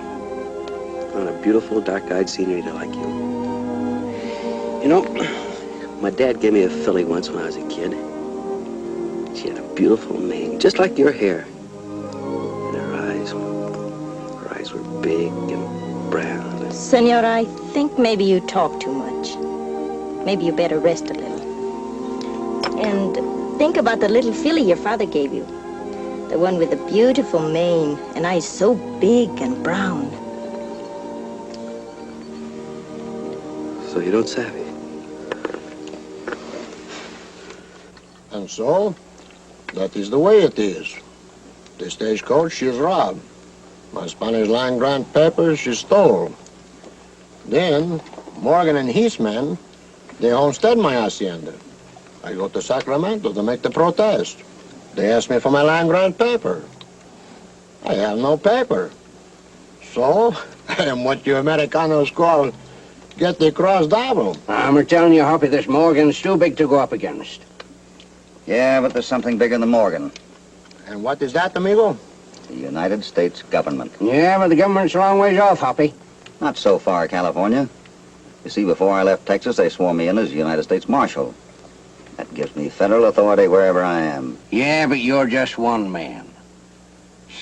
Speaker 1: On a beautiful, dark-eyed senorita like you. You know, my dad gave me a filly once when I was a kid. She had a beautiful mane, just like your hair. And her eyes were big and brown.
Speaker 14: Senor, I think maybe you talk too much. Maybe you better rest a little. And think about the little filly your father gave you. The one with the beautiful mane and eyes so big and brown.
Speaker 1: So you don't savvy.
Speaker 11: And so, that is the way it is. The stagecoach she's robbed. My Spanish land grant papers she stole. Then, Morgan and his men, they homestead my hacienda. I go to Sacramento to make the protest. They ask me for my land grant paper. I have no paper. So, I am what you Americanos call get the cross double.
Speaker 7: I'm telling you, Hoppy, this Morgan's too big to go up against.
Speaker 4: Yeah, but there's something bigger than Morgan.
Speaker 11: And what is that, amigo?
Speaker 4: The United States government.
Speaker 7: Yeah, but the government's a long ways off, Hoppy.
Speaker 4: Not so far, California. You see, before I left Texas, they swore me in as United States Marshal. That gives me federal authority wherever I am.
Speaker 7: Yeah, but you're just one man.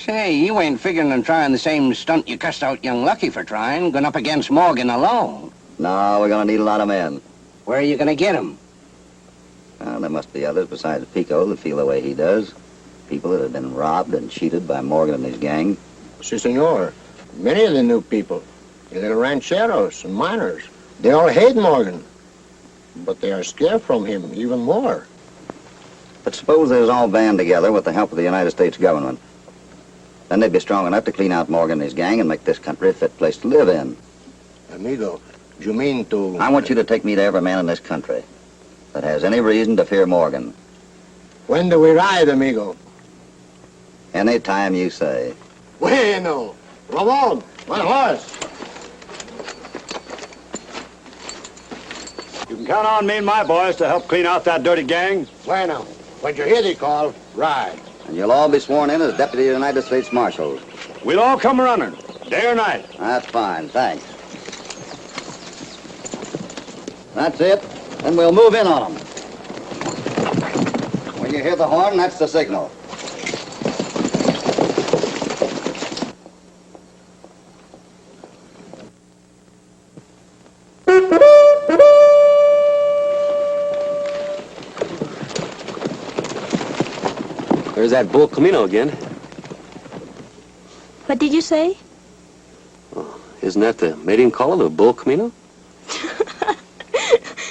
Speaker 7: Say, you ain't figuring on trying the same stunt you cussed out young Lucky for trying, going up against Morgan alone.
Speaker 4: No, we're gonna need a lot of men.
Speaker 7: Where are you gonna get 'em?
Speaker 4: Well, there must be others besides Pico that feel the way he does. People that have been robbed and cheated by Morgan and his gang.
Speaker 11: Si, senor. Many of the new people, the little rancheros and miners, they all hate Morgan. But they are scared from him even more.
Speaker 4: But suppose they was all band together with the help of the United States government. Then they'd be strong enough to clean out Morgan and his gang and make this country a fit place to live in.
Speaker 11: Amigo, you mean to...
Speaker 4: I want you to take me to every man in this country that has any reason to fear Morgan.
Speaker 11: When do we ride, amigo?
Speaker 4: Any time you say.
Speaker 11: Bueno. Ramon, my horse.
Speaker 10: You can count on me and my boys to help clean out that dirty gang.
Speaker 11: Bueno. When you hear the call, ride.
Speaker 4: And you'll all be sworn in as Deputy United States Marshals.
Speaker 10: We'll all come running, day or night.
Speaker 4: That's fine, thanks. That's it. Then we'll move in on them. When you hear the horn, that's the signal.
Speaker 1: There's that Bull Camino again.
Speaker 14: What did you say?
Speaker 1: Isn't that the mating call of the Bull Camino?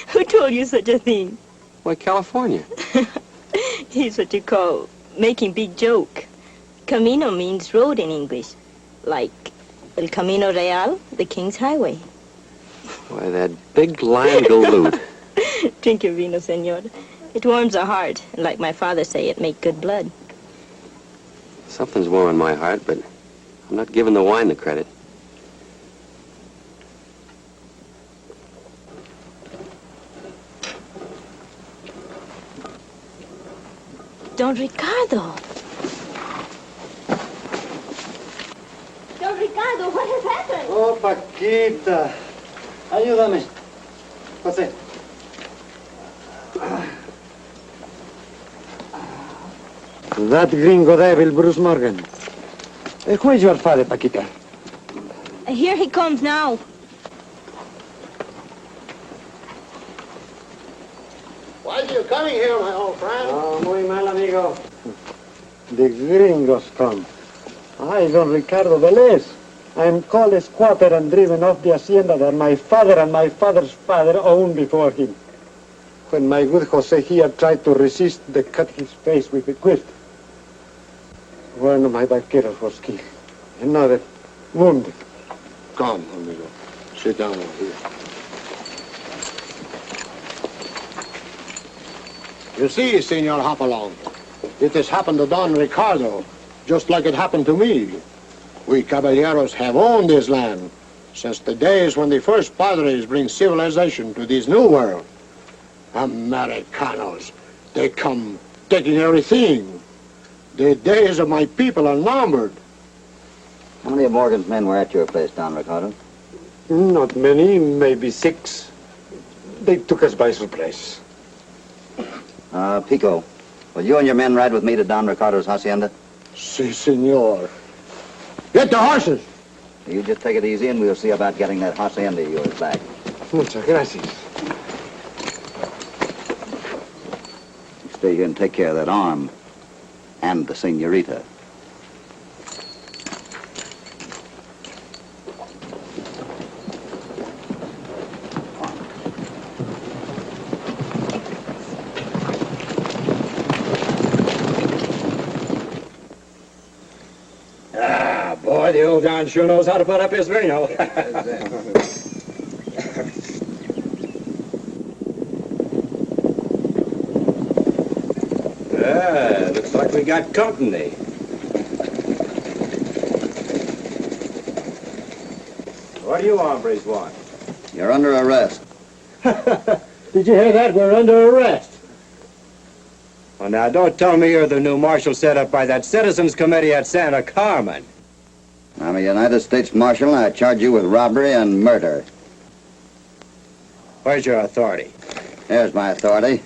Speaker 14: Who told you such a thing?
Speaker 1: Why, California.
Speaker 14: Here's what you call making big joke. Camino means road in English, like El Camino Real, the King's Highway.
Speaker 1: Why, that big lion galoot.
Speaker 14: Drink your vino, senor. It warms the heart, and like my father say, it make good blood.
Speaker 1: Something's warming my heart, but I'm not giving the wine the credit.
Speaker 14: Don Ricardo. Don Ricardo, what has happened?
Speaker 10: Oh, Paquita. Ayúdame. José. That gringo devil, Bruce Morgan. Who is your father, Paquita?
Speaker 14: Here he comes now.
Speaker 11: Why are you coming here, my old friend?
Speaker 10: Oh, muy mal, amigo. The gringos come. I, Don Ricardo Velez. I am called a squatter and driven off the hacienda that my father and my father's father owned before him. When my good Jose here tried to resist, they cut his face with a quirt. One of my vaqueros was killed. Another wounded.
Speaker 11: Come, amigo. Sit down over here. You see, Senor Hopalong, it has happened to Don Ricardo, just like it happened to me. We caballeros have owned this land since the days when the first padres bring civilization to this new world. Americanos, they come taking everything. The days of my people are numbered.
Speaker 4: How many of Morgan's men were at your place, Don Ricardo?
Speaker 10: Not many, maybe 6. They took us by surprise.
Speaker 4: Pico, will you and your men ride with me to Don Ricardo's hacienda?
Speaker 11: Si, senor. Get the horses!
Speaker 4: You just take it easy and we'll see about getting that hacienda of yours back.
Speaker 10: Muchas gracias.
Speaker 4: Stay here and take care of that arm. And the senorita.
Speaker 10: Boy, the old John sure knows how to put up his vino.
Speaker 1: Looks like we got company. What do you hombres want?
Speaker 4: You're under arrest.
Speaker 10: Did you hear that? We're under arrest.
Speaker 15: Well, now, don't tell me you're the new marshal set up by that Citizens Committee at Santa Carmen.
Speaker 4: I'm a United States Marshal, and I charge you with robbery and murder.
Speaker 15: Where's your authority?
Speaker 4: Here's my authority.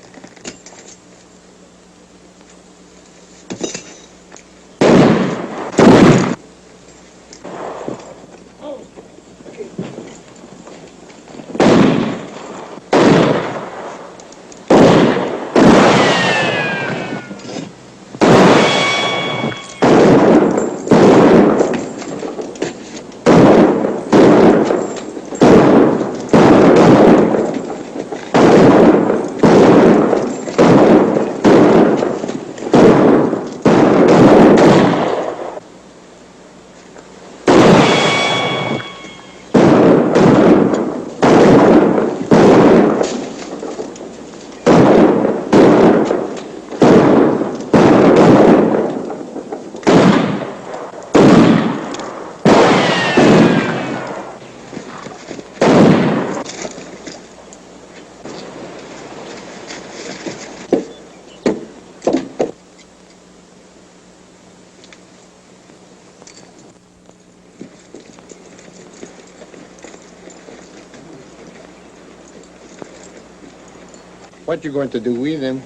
Speaker 11: What you going to do with him?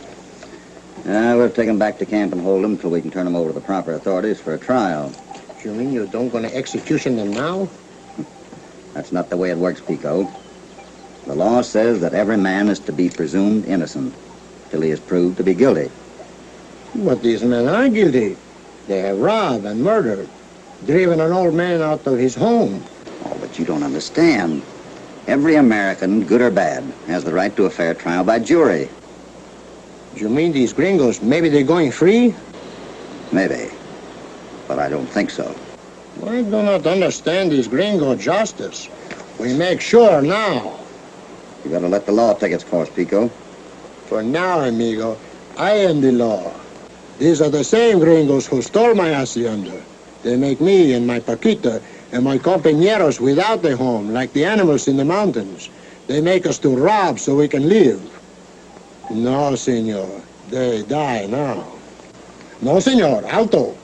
Speaker 4: We'll take him back to camp and hold him till we can turn him over to the proper authorities for a trial.
Speaker 11: You mean you don't going to execution him now?
Speaker 4: That's not the way it works, Pico. The law says that every man is to be presumed innocent till he is proved to be guilty.
Speaker 11: But these men are guilty. They have robbed and murdered, driven an old man out of his home.
Speaker 4: Oh, but you don't understand. Every American, good or bad, has the right to a fair trial by jury.
Speaker 11: You mean these gringos, maybe they're going free?
Speaker 4: Maybe. But I don't think so.
Speaker 11: I do not understand this gringo justice. We make sure now.
Speaker 4: You gotta let the law take its course, Pico.
Speaker 11: For now, amigo, I am the law. These are the same gringos who stole my hacienda. They make me and my Paquita and my compañeros without a home, like the animals in the mountains. They make us to rob so we can live. No, senor. They die now. No, senor. Alto.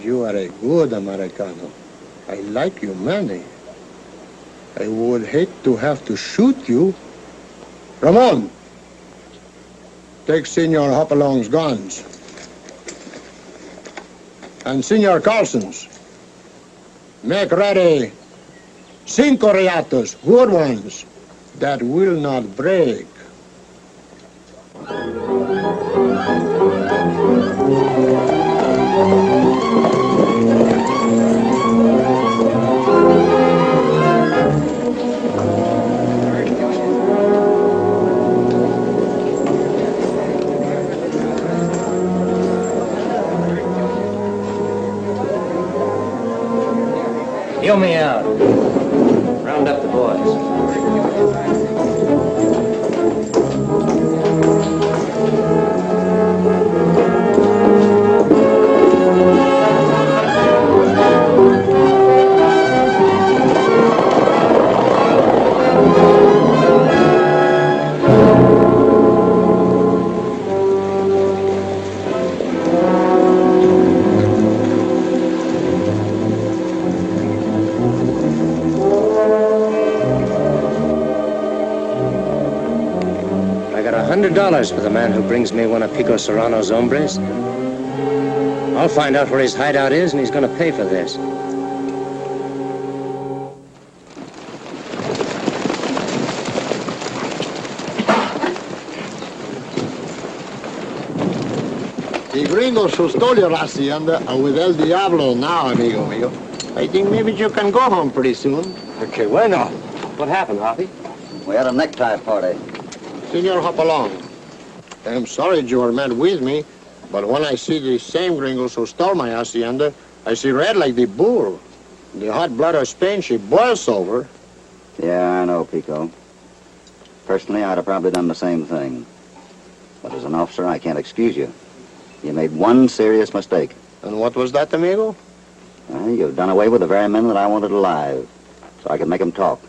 Speaker 11: You are a good Americano. I like you many. I would hate to have to shoot you. Ramon, take Senor Hopalong's guns. And Senor Carlson's. Make ready 5 riatos, good ones, that will not break.
Speaker 12: Heal me out. Round up the boys.
Speaker 15: $100 for the man who brings me one of Pico Serrano's hombres. I'll find out where his hideout is, and he's going to pay for this.
Speaker 11: The gringos who stole your hacienda are with El Diablo now, amigo mío. I think maybe you can go home pretty soon.
Speaker 15: Okay, bueno. What happened, Hoppy?
Speaker 4: We had a necktie party.
Speaker 11: Senor Hopalong, I'm sorry you were mad with me, but when I see the same gringos who stole my hacienda, I see red like the bull. The hot blood of Spain, she boils over.
Speaker 4: Yeah, I know, Pico. Personally, I'd have probably done the same thing. But as an officer, I can't excuse you. You made one serious mistake.
Speaker 11: And what was that, amigo?
Speaker 4: Well, you've done away with the very men that I wanted alive, so I could make them talk.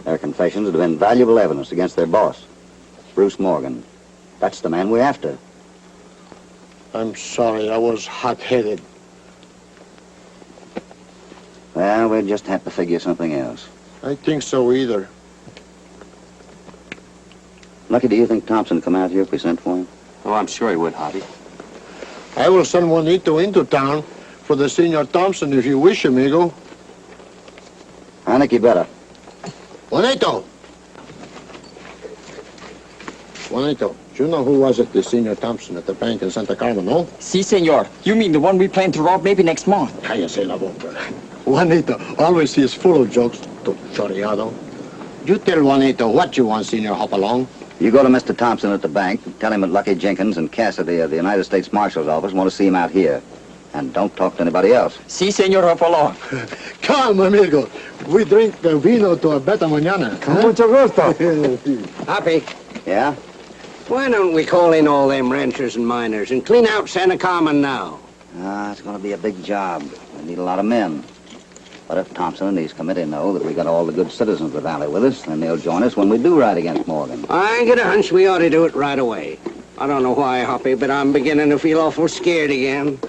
Speaker 4: Their confessions would have been valuable evidence against their boss, Bruce Morgan. That's the man we're after.
Speaker 11: I'm sorry, I was hot-headed.
Speaker 4: Well, we'll just have to figure something else.
Speaker 11: I think so either.
Speaker 4: Lucky, do you think Thompson would come out here if we sent for him?
Speaker 1: Oh, I'm sure he would, Hoppy.
Speaker 11: I will send Juanito into town for the Senor Thompson if you wish, amigo.
Speaker 4: I think you better.
Speaker 11: Juanito! Juanito, you know who was it, the Senor Thompson at the bank in Santa Carmen, no?
Speaker 16: Si, senor. You mean the one we plan to rob maybe next month?
Speaker 11: Cállese la boca. Juanito, always he is full of jokes, to choreado. You tell Juanito what you want, Senor Hopalong.
Speaker 4: You go to Mr. Thompson at the bank, tell him that Lucky Jenkins and Cassidy of the United States Marshal's Office want to see him out here. And don't talk to anybody else.
Speaker 16: Si, senor Hopalong.
Speaker 11: Come, amigo. We drink vino to a better mañana.
Speaker 7: Con mucho gusto. Hoppy.
Speaker 4: Yeah?
Speaker 7: Why don't we call in all them ranchers and miners and clean out Santa Carmen now?
Speaker 4: It's going to be a big job. We need a lot of men. But if Thompson and his committee know that we got all the good citizens of the valley with us, then they'll join us when we do ride against Morgan.
Speaker 7: I get a hunch we ought to do it right away. I don't know why, Hoppy, but I'm beginning to feel awful scared again.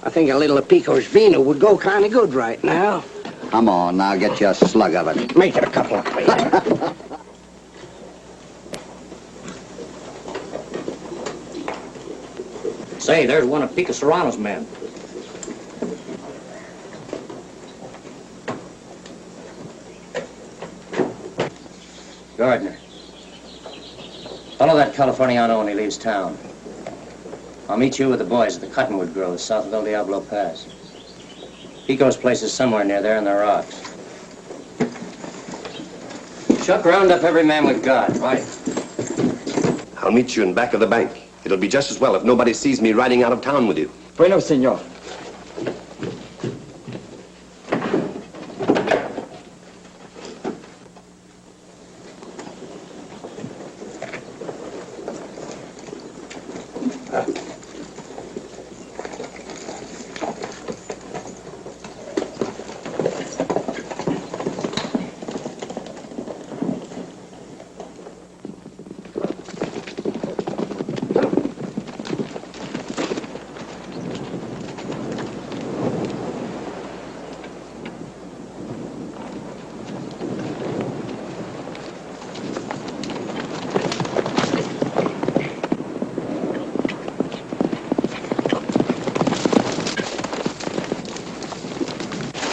Speaker 7: I think a little of Pico's vino would go kind of good right now.
Speaker 4: Come on, now get you a slug of it.
Speaker 7: Make it a couple, please.
Speaker 12: Say, there's one of Pico Serrano's men. Gardner. Follow that Californiano when he leaves town. I'll meet you with the boys at the Cottonwood Grove south of El Diablo Pass. Pico's place is somewhere near there in the rocks. Chuck, round up every man we've got. Right.
Speaker 1: I'll meet you in back of the bank. It'll be just as well if nobody sees me riding out of town with you.
Speaker 16: Bueno, senor.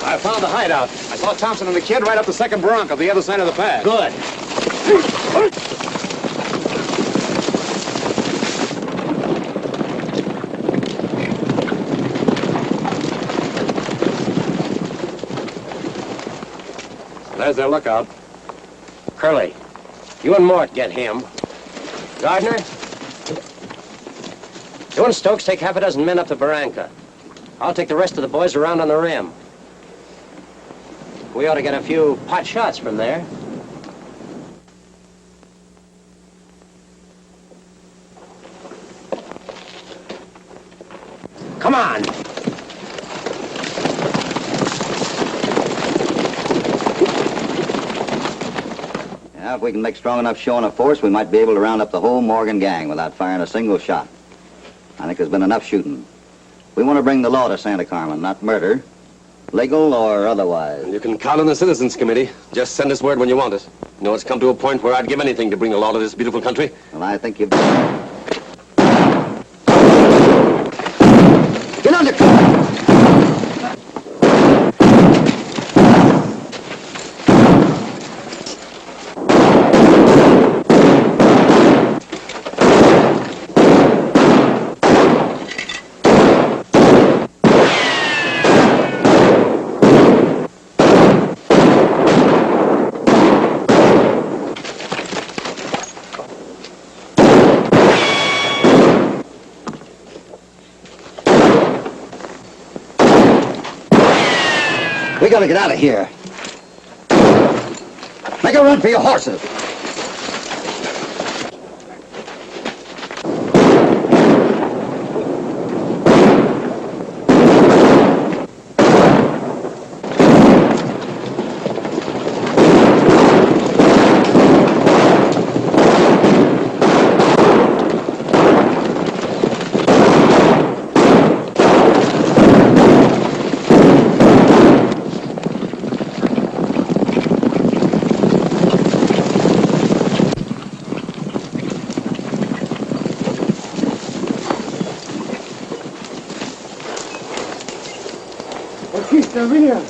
Speaker 5: I found the hideout. I saw Thompson and the kid right up the second bronc of the other side of the pass.
Speaker 12: Good.
Speaker 5: There's their lookout.
Speaker 12: Curly, you and Mort get him. Gardner, you and Stokes take half a dozen men up to Barranca. I'll take the rest of the boys around on the rim. We ought to get a few pot shots from there. Come on.
Speaker 4: Yeah, if we can make strong enough showing of force, we might be able to round up the whole Morgan gang without firing a single shot. I think there's been enough shooting. We want to bring the law to Santa Carmen, not murder, legal or otherwise.
Speaker 1: You can count on the Citizens Committee. Just send us word when you want it. You know, it's come to a point where I'd give anything to bring the law to this beautiful country.
Speaker 4: Well, I think you've...
Speaker 9: Get under!
Speaker 4: We gotta get out of here. Make a run for your horses.
Speaker 10: Aquí está, mira.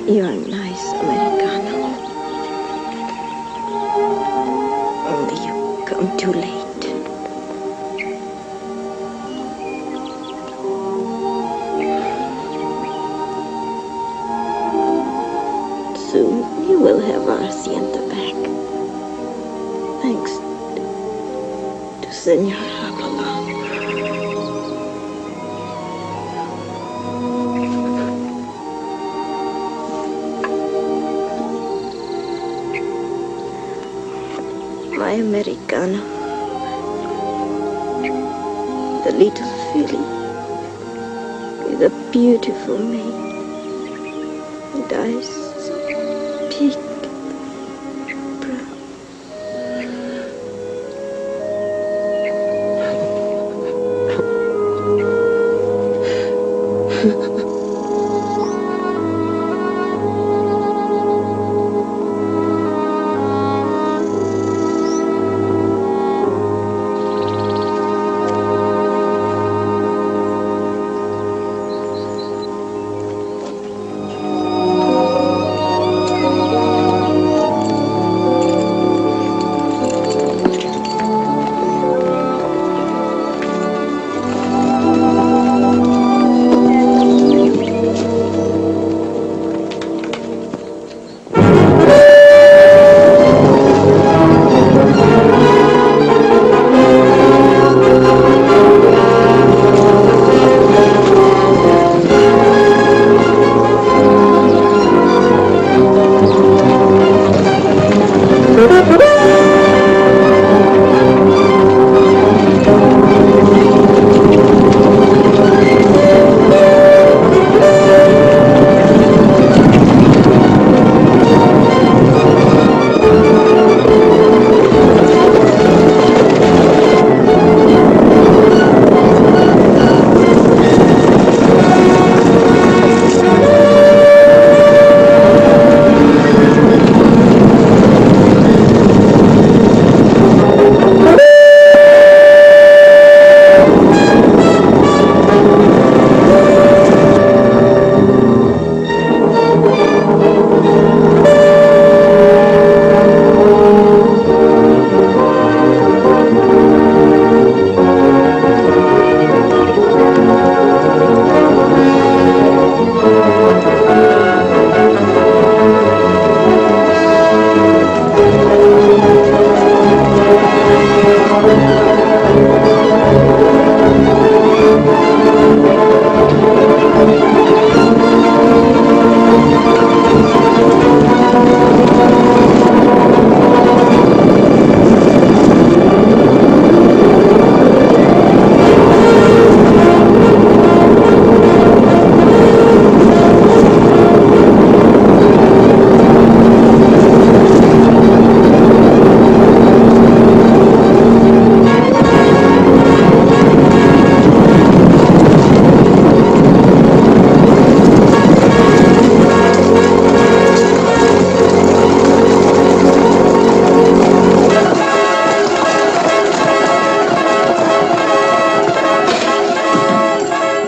Speaker 14: You're nice, Americano. Only you come too late. Soon you will have our hacienda back. Thanks to Senor Hapalon. My Americano. The little filly with a beautiful mane and eyes so big, brown.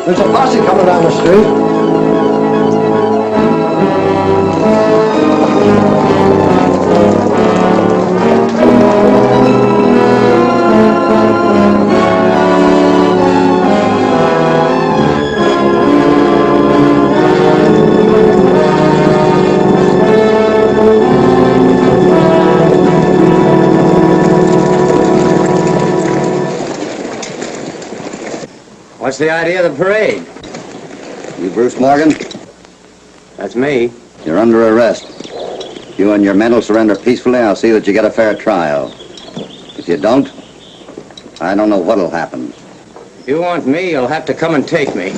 Speaker 10: There's a posse coming down the street.
Speaker 3: What's the idea of the parade?
Speaker 4: You Bruce Morgan?
Speaker 3: That's me.
Speaker 4: You're under arrest. If you and your men will surrender peacefully, I'll see that you get a fair trial. If you don't, I don't know what'll happen.
Speaker 3: If you want me, you'll have to come and take me.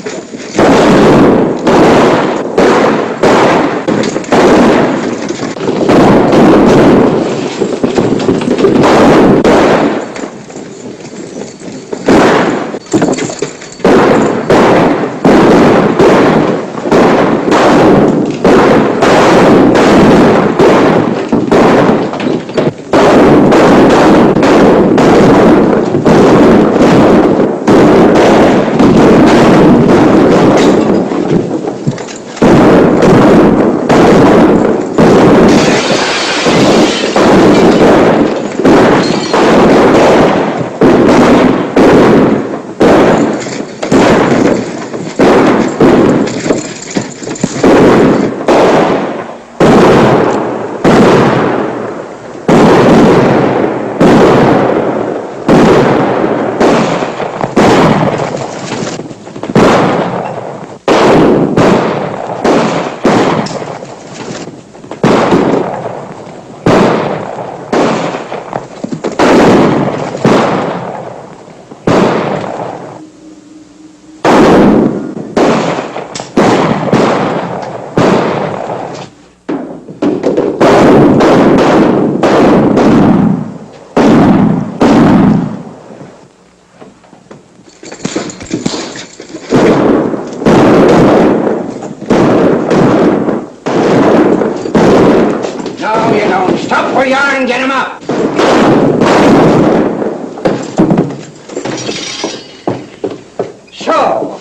Speaker 7: So,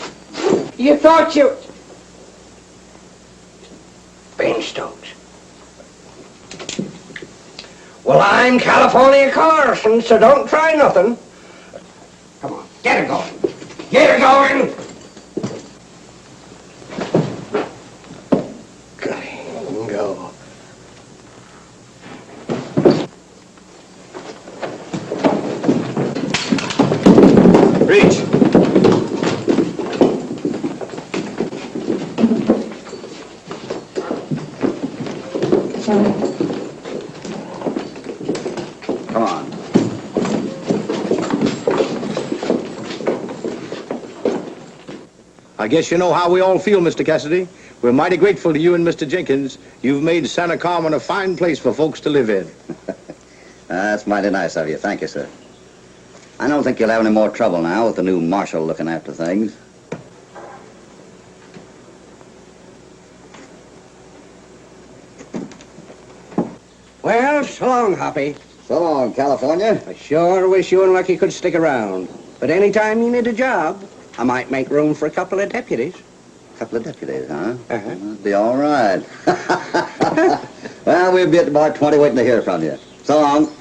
Speaker 7: you thought you... Ben Stokes. Well, I'm California Carson, so don't try nothing. Come on, get her going. Get her going! Go.
Speaker 2: Reach.
Speaker 4: Come on.
Speaker 8: I guess you know how we all feel, Mr. Cassidy. We're mighty grateful to you and Mr. Jenkins. You've made Santa Carmen a fine place for folks to live in.
Speaker 4: That's mighty nice of you. Thank you, sir. I don't think you'll have any more trouble now with the new marshal looking after things.
Speaker 7: Well, so long, Hoppy.
Speaker 4: So long, California.
Speaker 7: I sure wish you and Lucky could stick around. But any time you need a job, I might make room for a couple of deputies.
Speaker 4: Couple of deputies, huh?
Speaker 7: Uh-huh.
Speaker 4: That'd be all right. Well, we'll be at bar 20 waiting to hear from you. So long.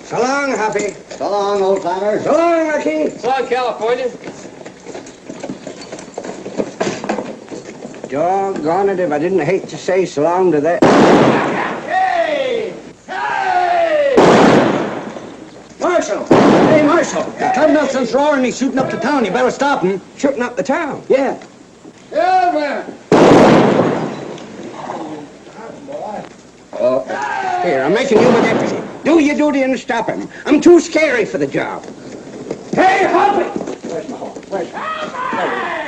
Speaker 7: So long, Hoppy.
Speaker 4: So long, old-timer.
Speaker 7: So long, Lucky.
Speaker 16: So long, California.
Speaker 7: Doggone it if I didn't hate to say so long to that.
Speaker 16: Hey! Hey!
Speaker 7: Marshal! Hey, Marshal! Club Nelson's roaring, he's shooting up the town. You better stop him. Shooting up the town? Yeah.
Speaker 16: Yeah, man.
Speaker 7: Oh, here, I'm making you a deputy. Do your duty and stop him. I'm too scary for the job. Hey, Hoppy! Where's my horse? Where's my horse?